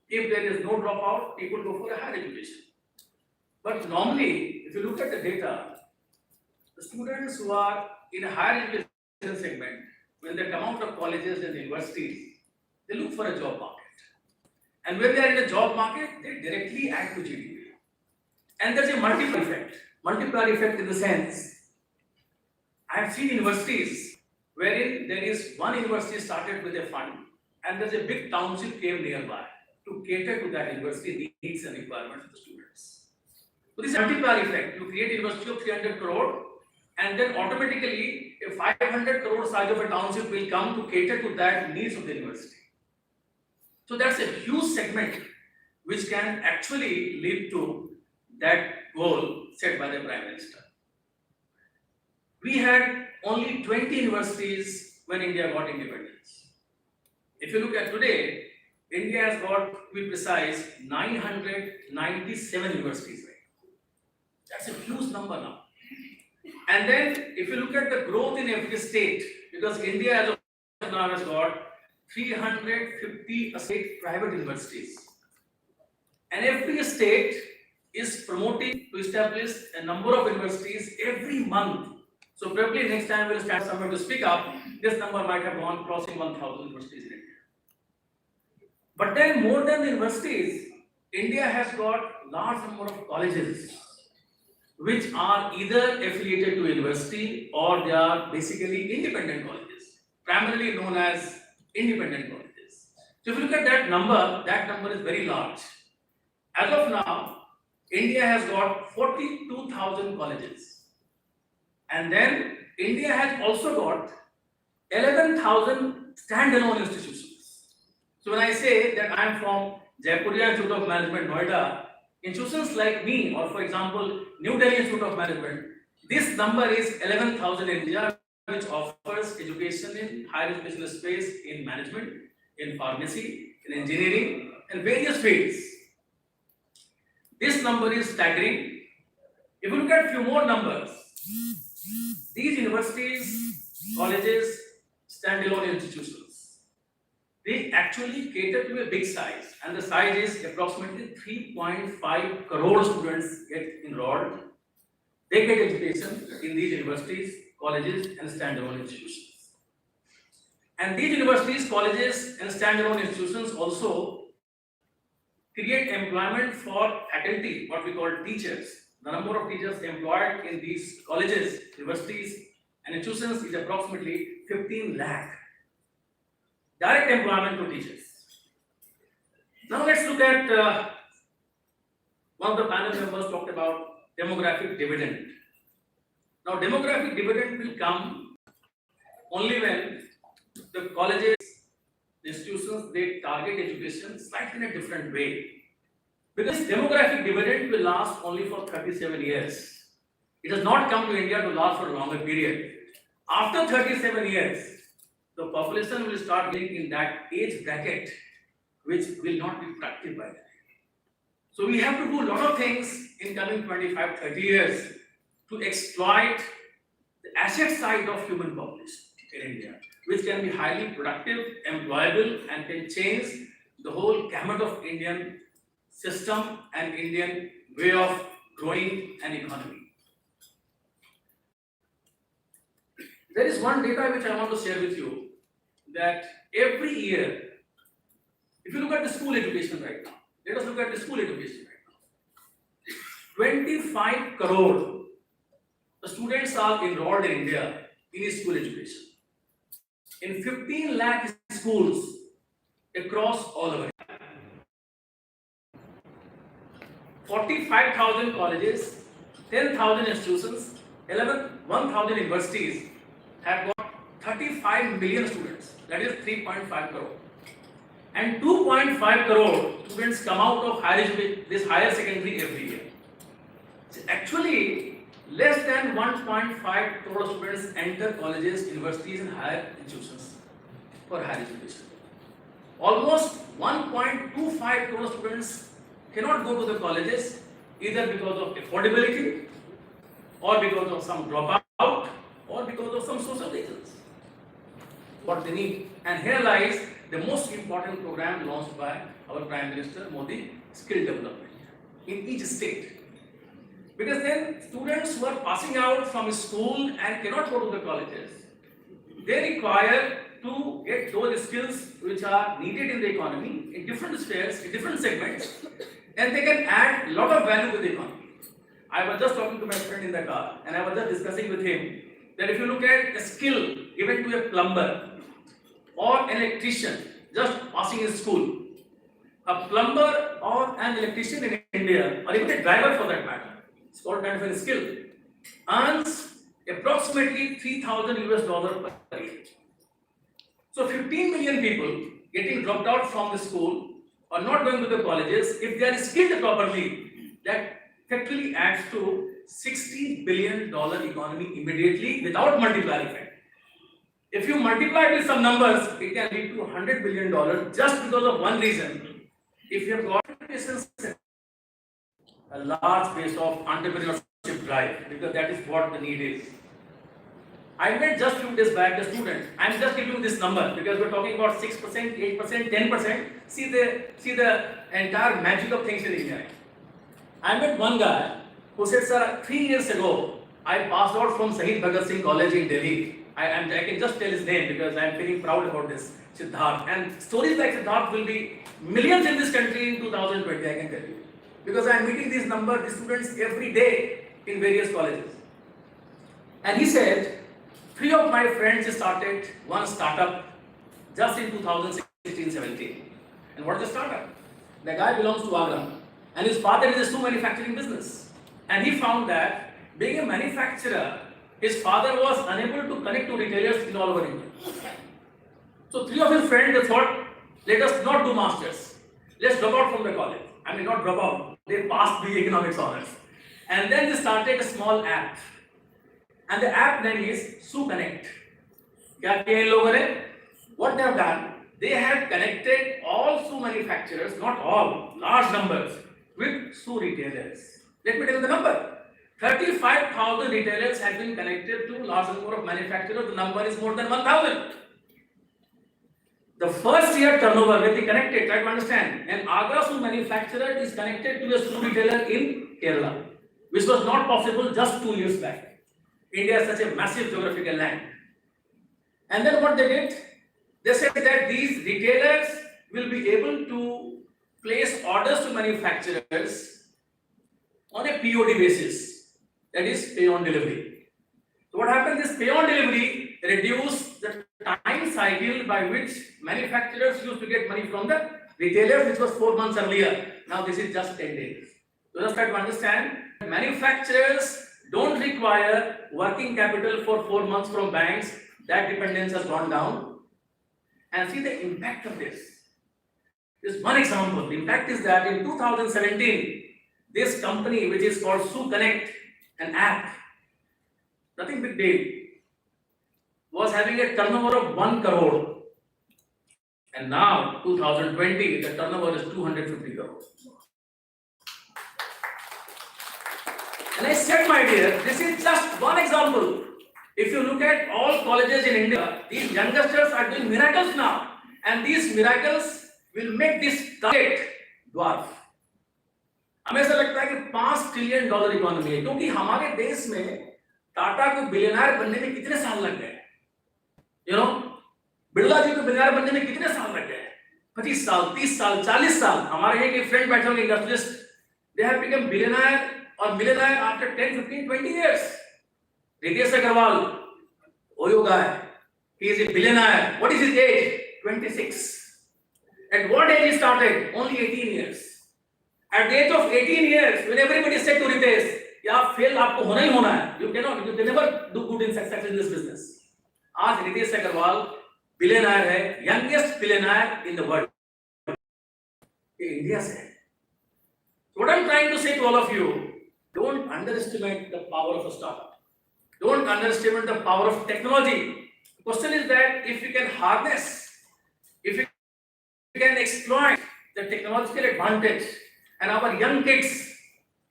S6: If there is no dropout, people go for a higher education. But normally, if you look at the data, the students who are in a higher education segment, when they come out of colleges and universities, they look for a job market. And when they are in a job market, they directly add to GDP. And there's a multiplier effect. Multiplier effect in the sense, I have seen universities wherein there is one university started with a fund, and there's a big township came nearby to cater to that university needs and requirements of the students. So this multiplier effect, you create a university of 300 crore, and then automatically a 500 crore size of a township will come to cater to that needs of the university. So that's a huge segment which can actually lead to that goal set by the Prime Minister. We had only 20 universities when India got independence. If you look at today, India has got, to be precise, 997 universities. That's a huge number now. And then if you look at the growth in every state, because India as of now has got 350 state private universities. And every state is promoting to establish a number of universities every month. So probably next time we'll start somewhere to speak up, this number might have gone crossing 1,000 universities in India. But then more than the universities, India has got large number of colleges which are either affiliated to university or they are basically independent colleges, primarily known as independent colleges. So if you look at that number is very large. As of now, India has got 42,000 colleges. And then India has also got 11,000 standalone institutions. So when I say that I am from Jaipuriya Institute of Management, Noida, institutions like me, or for example, New Delhi Institute of Management, this number is 11,000 in India, which offers education in higher education space, in management, in pharmacy, in engineering, and various fields. This number is staggering. If you look at a few more numbers, these universities, colleges, standalone institutions, they actually cater to a big size, and the size is approximately 3.5 crore students get enrolled. They get education in these universities, colleges, and standalone institutions. And these universities, colleges, and standalone institutions also create employment for faculty, what we call teachers, the number of teachers employed in these colleges, universities, and institutions is approximately 15 lakh. Direct employment to teachers. Now let's look at one of the panel members talked about demographic dividend. Now demographic dividend will come only when the colleges, institutions, they target education slightly in a different way. Because demographic dividend will last only for 37 years. It has not come to India to last for a longer period. After 37 years, the population will start being in that age bracket, which will not be productive by then. So we have to do a lot of things in coming 25, 30 years to exploit the asset side of human population in India, which can be highly productive, employable, and can change the whole gamut of Indian system and Indian way of growing an economy. There is one data which I want to share with you, that every year, if you look at the school education right now, let us look at the school education right now. 25 crore the students are enrolled in India in school education. In 15 lakh schools across all over India. 45,000 colleges, 10,000 institutions, 1,000 universities have got 35 million students, that is 3.5 crore. And 2.5 crore students come out of this higher secondary every year. So actually, less than 1.5 crore students enter colleges, universities, and higher institutions for higher education. Almost 1.25 crore students cannot go to the colleges either because of affordability, or because of some dropout, or because of some social reasons. What they need. And here lies the most important program launched by our Prime Minister Modi, skill development in each state. Because then students who are passing out from school and cannot go to the colleges, they require to get those skills which are needed in the economy in different spheres, in different segments, and they can add a lot of value to the economy. I was just talking to my friend in the car, and I was just discussing with him that if you look at a skill given to a plumber or an electrician just passing in school, a plumber or an electrician in India, or even a driver for that matter, it's called kind of a skill, earns approximately $3,000 per year. So 15 million people getting dropped out from the school or not going to the colleges, if they are skilled properly, that effectively adds to $60 billion economy immediately without multiplier effect. If you multiply with some numbers, it can lead to $100 billion just because of one reason. If you have got a large base of entrepreneurship drive, because that is what the need is. I met just few days back a student. I am just giving you this number because we are talking about 6%, 8%, 10%. See the entire magic of things in India. I met one guy who said, sir, 3 years ago, I passed out from 𝐿 College in Delhi. I can just tell his name because I am feeling proud about this, Siddharth. And stories like Siddharth will be millions in this country in 2020, I can tell you. Because I am meeting these students every day in various colleges. And he said, 3 of my friends started one startup just in 2016-17. And what is the startup? The guy belongs to Agra. And his father is a shoe manufacturing business. And he found that being a manufacturer, his father was unable to connect to retailers in all over India. So 3 of his friends thought, let us not do masters. Let's drop out from the college. I mean, not drop out. They passed the economics honors. And then they started a small app. And the app name is Shoe Connect. What they have done, they have connected all shoe manufacturers, not all, large numbers, with shoe retailers. Let me tell you the number. 35,000 retailers have been connected to large number of manufacturers. The number is more than 1,000. The first year turnover when they connected, try to understand, an Agra shoe manufacturer is connected to a shoe retailer in Kerala, which was not possible just 2 years back. India is such a massive geographical land. And then what they did, they said that these retailers will be able to place orders to manufacturers on a POD basis, that is pay on delivery. So what happens is pay on delivery reduce the time cycle by which manufacturers used to get money from the retailers, which was 4 months earlier. Now this is just 10 days. So just try to understand, manufacturers don't require working capital for 4 months from banks. That dependence has gone down. And see the impact of this. This one example. The impact is that in 2017, this company, which is called 𝐄𝐃𝐂𝐂𝐈, an app, nothing big deal, was having a turnover of 1 crore. And now, 2020, the turnover is 250 crore. And I said, my dear, this is just one example. If you look at all colleges in India, these youngsters are doing miracles now. And these miracles will make this target dwarf. हमें ऐसा लगता है कि $5 trillion economy है, क्योंकि हमारे देश में टाटा को बिलियनर बनने में कितने साल लग गए? बिरला जी को बिलियनर बनने में कितने साल लग गए? 25 साल, 30 साल, 40 साल. हमारे यहाँ के फ्रेंड बैठे होंगे industrialist, they have become billionaire or millionaire after 10, 15, 20 years. Ritesh Agarwal, Oyo guy, he is a billionaire. What is his age? 26. At what age he started? Only 18 years. At the age of 18 years, when everybody said to Ritesh, "Yeah, fail आपको होना ही होना है. You can never do good in success in this business." आज Ritesh Agarwal billionaire है, youngest billionaire in the world. ये India से है. What I'm trying to say to all of you, don't underestimate the power of a startup. Don't underestimate the power of technology. The question is that if we can harness, if we can exploit the technological advantage, and our young kids,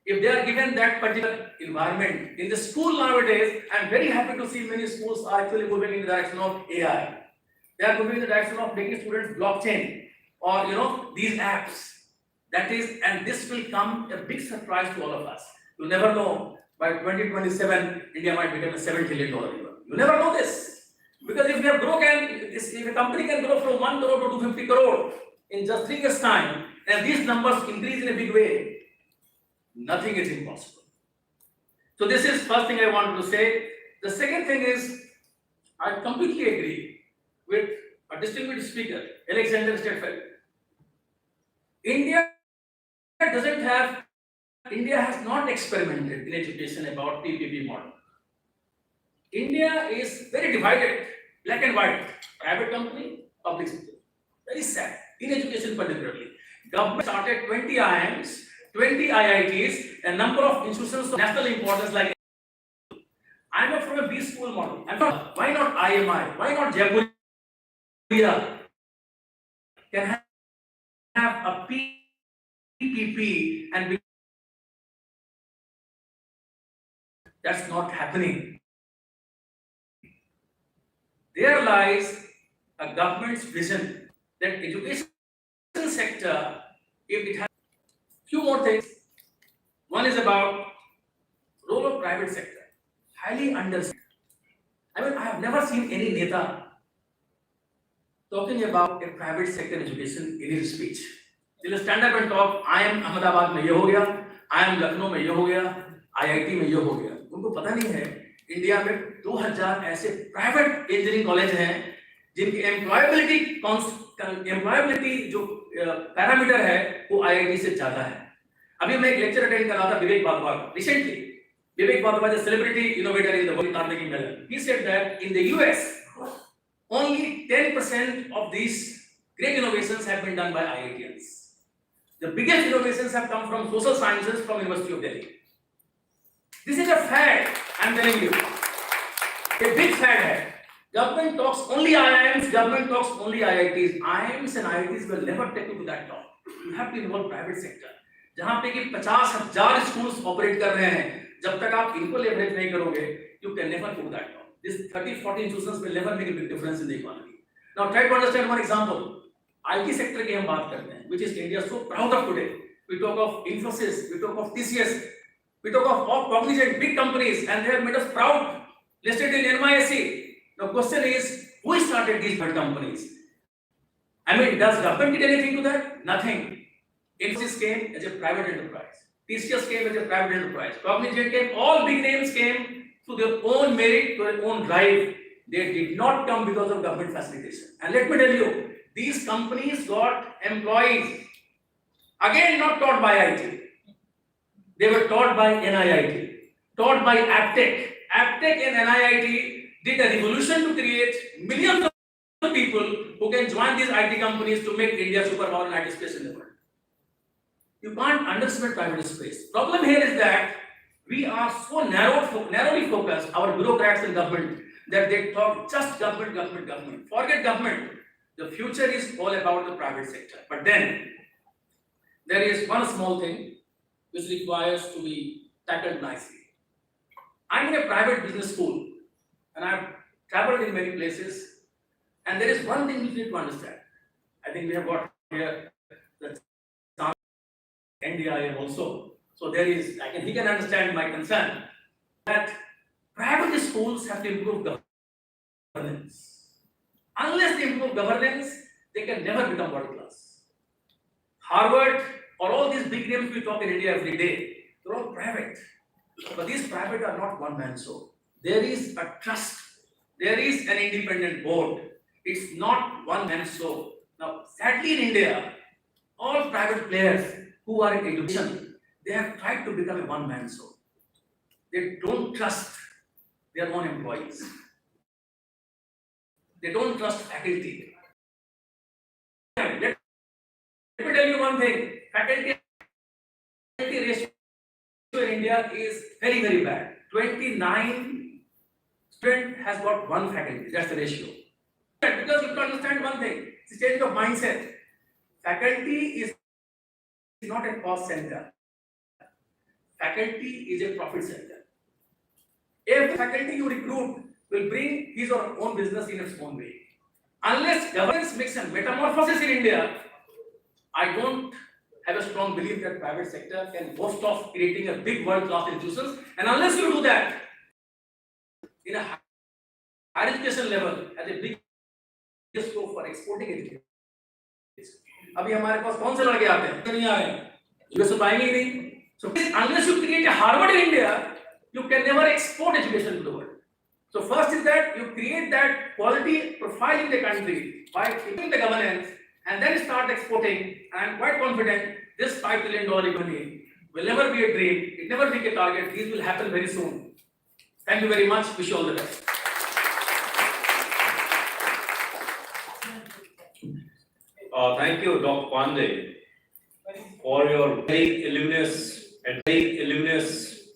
S6: if they are given that particular environment in the school nowadays, I'm very happy to see many schools are actually moving in the direction of AI. They are moving in the direction of making students blockchain or these apps. That is, and this will come a big surprise to all of us. You never know. By 2027, India might become a $7 trillion economy. You never know this. Because if a company can grow from 1 crore to 250 crore in just 3 years' time, and these numbers increase in a big way, nothing is impossible. So this is first thing I want to say. The second thing is, I completely agree with a distinguished speaker, Alexander Stedfeld. India has not experimented in education about PPP model. India is very divided, black and white, private company, public sector. Very sad, in education particularly. Government started 20 IIMs, 20 IITs, a number of institutions of national importance like I'm not from a B school model. Why not IMI? Why not Jaipur can have a PPP and that's not happening. There lies a government's vision that education sector, if it has few more things. One is about role of private sector, highly understood. I have never seen any neta talking about a private sector education in his speech. They'll stand up and talk, I am Ahmedabad में ये हो गया, I am Lucknow में ये हो गया, IIT में ये हो गया. उनको पता नहीं है इंडिया में 2000 ऐसे प्राइवेट इंजीनियरिंग कॉलेज हैं जिनकी एम्प्लॉयबिलिटी जो पैरामीटर है वो IIT से ज्यादा है. अभी मैं एक लेक्चर अटेंड कर रहा था Vivek Bhardwaj recently. Vivek Bhardwaj is a celebrity innovator in the world Carnegie Mellon. He said that in the US only 10% of these great innovations have been done by IITians. The biggest innovations have come from social sciences from University of Delhi. This is a fact, I'm telling you. A big fact है. Government talks only IIMs, government talks only IITs. IIMs and IITs will never take you to that top. You have to involve private sector. जहाँ पे कि 50,000 schools operate कर रहे हैं, जब तक आप इनको leverage नहीं करोगे, you can never go to that top. This 30-40 institutions will never make a big difference in the economy. Now try to understand one example. IT sector की हम बात करते हैं, which is India so proud of today. We talk of Infosys, we talk of TCS, we talk of Cognizant, big companies, and they have made us proud, listed in NYSE. The question is, who started these big companies? Does government did anything to that? Nothing. Infosys came as a private enterprise. TCS came as a private enterprise. Cognizant came, all big names came to their own merit, to their own drive. They did not come because of government facilitation. And let me tell you, these companies got employees, again not taught by IT. They were taught by NIIT, taught by Aptech. Aptech and NIIT did a revolution to create millions of people who can join these IT companies to make India superpower in IT space in the world. You can't underestimate private space. Problem here is that we are so narrowly focused, our bureaucrats in government, that they talk just government. Forget government. The future is all about the private sector. But then, there is one small thing which requires to be tackled nicely. I'm in a private business school and I've traveled in many places, and there is one thing we need to understand. I think we have got here the NDIM also. So there is, he can understand my concern that private schools have to improve governance. Unless they improve governance, they can never become world class. Harvard or all these big names we talk in India every day, they're all private. But these private are not one man show. There is a trust. There is an independent board. It's not one man show. Now, sadly in India, all private players who are in education, they have tried to become a one man show. They don't trust their own employees. They don't trust faculty. Let me tell you one thing. Faculty ratio in India is very, very bad. 29 student has got one faculty. That's the ratio. Because you have to understand one thing. It's a change of mindset. Faculty is not a cost center. Faculty is a profit center. Every faculty you recruit will bring his or her own business in its own way. Unless governance makes a metamorphosis in India, I don't have a strong belief that private sector can boast of creating a big world-class institutions. And unless you do that, in a higher education level, at a big scope for exporting education. अभी हमारे पास कौन से लड़के आते हैं? नहीं आ रहे हैं. यूएस तो आएंगे ही नहीं. So unless you create a Harvard in India, you can never export education to the world. So first is that you create that quality profile in the country by keeping the governance and then start exporting. I am quite confident this $5 trillion economy will never be a dream, it never be a target. These will happen very soon. Thank you very much. Wish you all the best.
S1: Thank you, Dr. Pandey, for your very luminous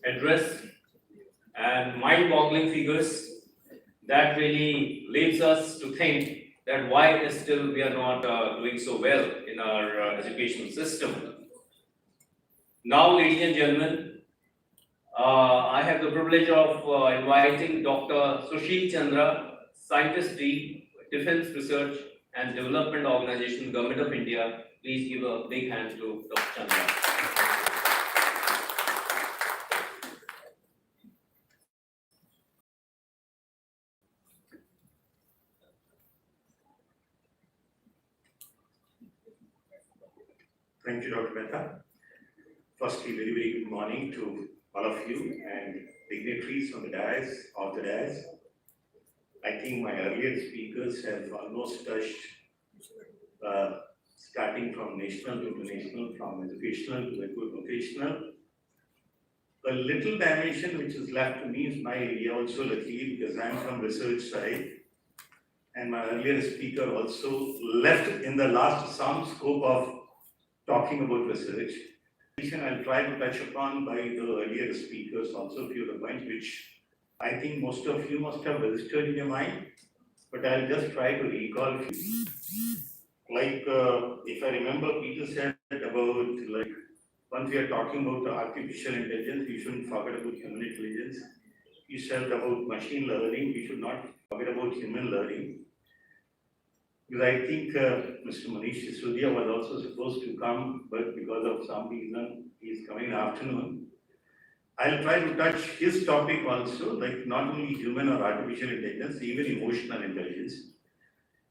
S1: address and mind-boggling figures that really leads us to think that why still we are not doing so well in our educational system. Now, ladies and gentlemen, I have the privilege of inviting Dr. Sushil Chandra, Scientist D, Defense Research and Development Organization, Government of India. Please give a big hand to Dr. Chandra.
S7: Thank you, Dr. Mehta. Firstly, very, very good morning to all of you and dignitaries on the dais. I think my earlier speakers have almost touched, starting from national to international, from educational to vocational. A little dimension which is left to me is my area also, luckily, because I'm from research side. And my earlier speaker also left in the last some scope of talking about research. I'll try to touch upon by the earlier speakers also a few of the points which I think most of you must have registered in your mind, but I'll just try to recall a few. Like, if I remember, Peter said about, like, once we are talking about artificial intelligence, we shouldn't forget about human intelligence. He said about machine learning, we should not forget about human learning. Because I think Mr. Manish Sisodia was also supposed to come, but because of some reason, he is coming in the afternoon. I'll try to touch his topic also, like not only human or artificial intelligence, even emotional intelligence.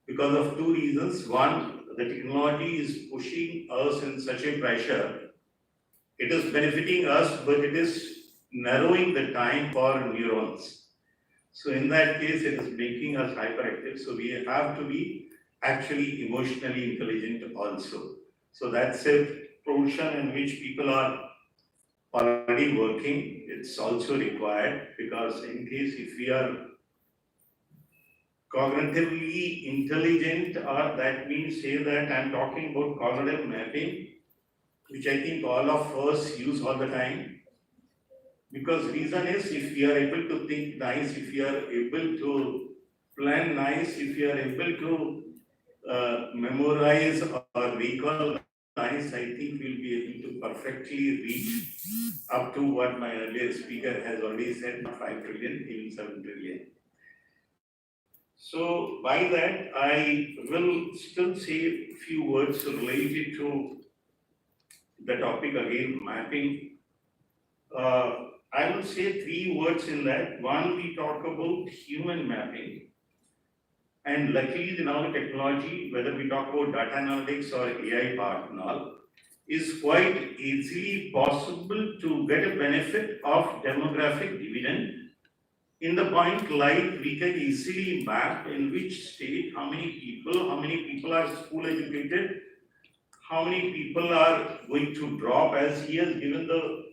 S7: Because of two reasons. One, the technology is pushing us in such a pressure. it is benefiting us, but it is narrowing the time for neurons. So in that case, it is making us hyperactive, so we have to be actually emotionally intelligent also. So that's a portion in which people are already working, it's also required, because in case if we are cognitively intelligent, or that means say that I'm talking about cognitive mapping, which I think all of us use all the time. Because reason is, if we are able to think nice, if we are able to plan nice, if we are able to memorize or recall nice, I think we'll be able to perfectly reach up to what my earlier speaker has already said, 5 trillion, even 7 trillion. So by that, I will still say a few words related to the topic again, mapping. I will say 3 words in that. One, we talk about human mapping. And luckily now the technology, whether we talk about data analytics or AI part and all, is quite easily possible to get a benefit of demographic dividend. In the point like we can easily map in which state, how many people are school educated, how many people are going to drop, as he has given the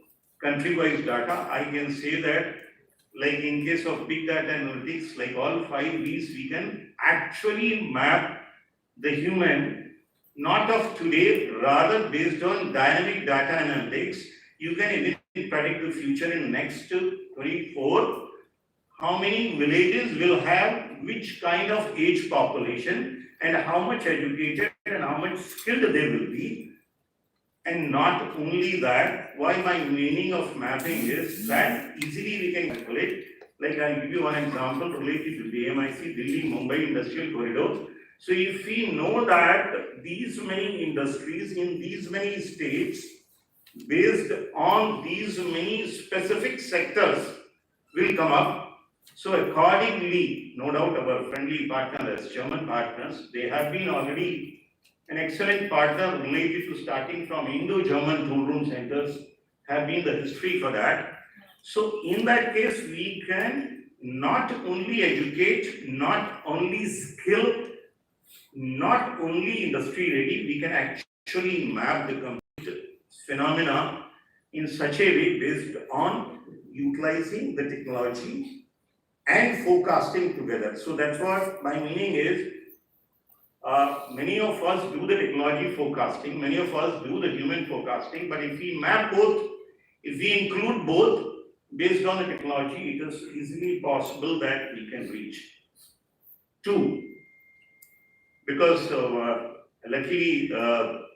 S7: country-wise data. I can say that, like in case of big data analytics, like all 5 V's, we can actually map the human, not of today, rather based on dynamic data analytics. You can even predict the future in next 24, how many villages will have which kind of age population and how much educated and how much skilled they will be. And not only that, why my meaning of mapping is that easily we can calculate. Like I'll give you one example related to DMIC, Delhi Mumbai Industrial Corridor. So if we know that these many industries in these many states, based on these many specific sectors will come up. So accordingly, no doubt our friendly partners, German partners, they have been already an excellent partner related to starting from Indo-German tool room centers, have been the history for that. So in that case, we can not only educate, not only skill, not only industry ready, we can actually map the complete phenomena in such a way based on utilizing the technology and forecasting together. So that's what my meaning is. Many of us do the technology forecasting, many of us do the human forecasting, but if we map both, if we include both based on the technology, it is easily possible that we can reach. 2, because luckily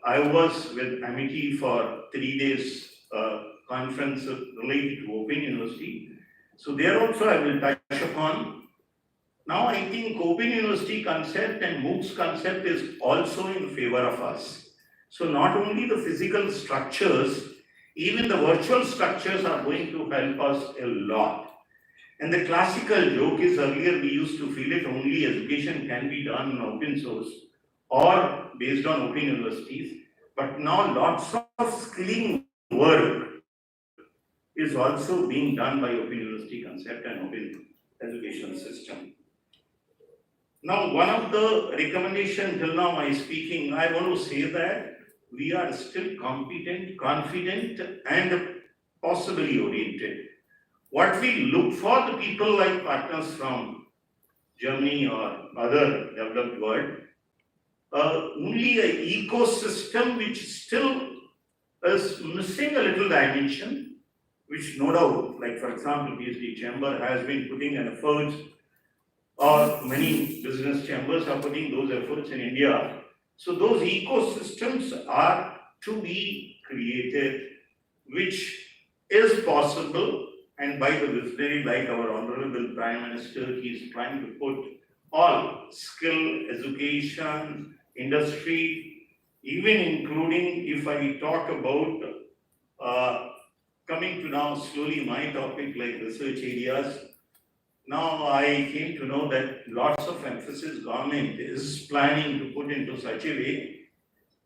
S7: I was with MIT for 3 days conference related to Open University. So there also I will touch upon. Now I think Open University concept and MOOCs concept is also in favor of us. So not only the physical structures, even the virtual structures are going to help us a lot. And the classical joke is, earlier we used to feel it only education can be done in open source or based on open universities, but now lots of skilling work is also being done by Open University concept and open education system. Now, one of the recommendations till now I speaking, I want to say that we are still competent, confident, and possibly oriented. What we look for the people like partners from Germany or other developed world, only an ecosystem which still is missing a little dimension, which no doubt, like for example, PhD chamber has been putting an effort, or many business chambers are putting those efforts in India. So those ecosystems are to be created, which is possible, and by the visionary like our Honorable Prime Minister, he is trying to put all skill, education, industry, even including if I talk about coming to now slowly my topic like research areas. Now I came to know that lots of emphasis government is planning to put into such a way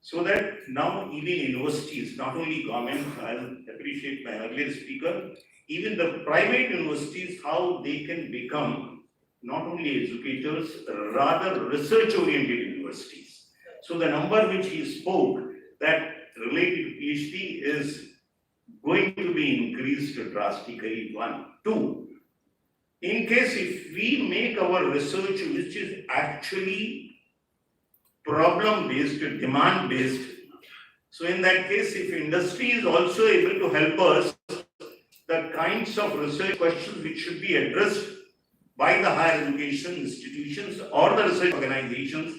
S7: So that now even universities, not only government, I'll appreciate my earlier speaker, even the private universities, how they can become not only educators, rather research-oriented universities. So the number which he spoke that related to PhD is going to be increased drastically, one. Two, in case if we make our research which is actually problem-based, demand-based, so in that case, if industry is also able to help us, the kinds of research questions which should be addressed by the higher education institutions or the research organizations,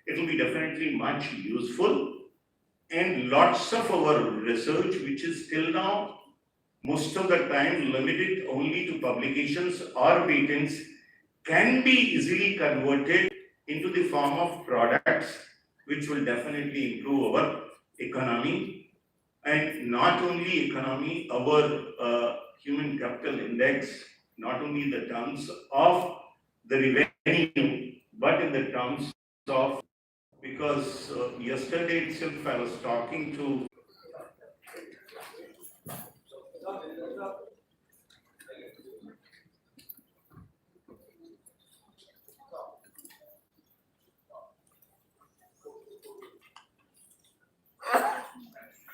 S7: it will be definitely much useful. And lots of our research, which is till now most of the time limited only to publications or patents, can be easily converted into the form of products, which will definitely improve our economy. And not only economy, our human capital index, not only in the terms of the revenue, but in the terms of, because yesterday itself I was talking to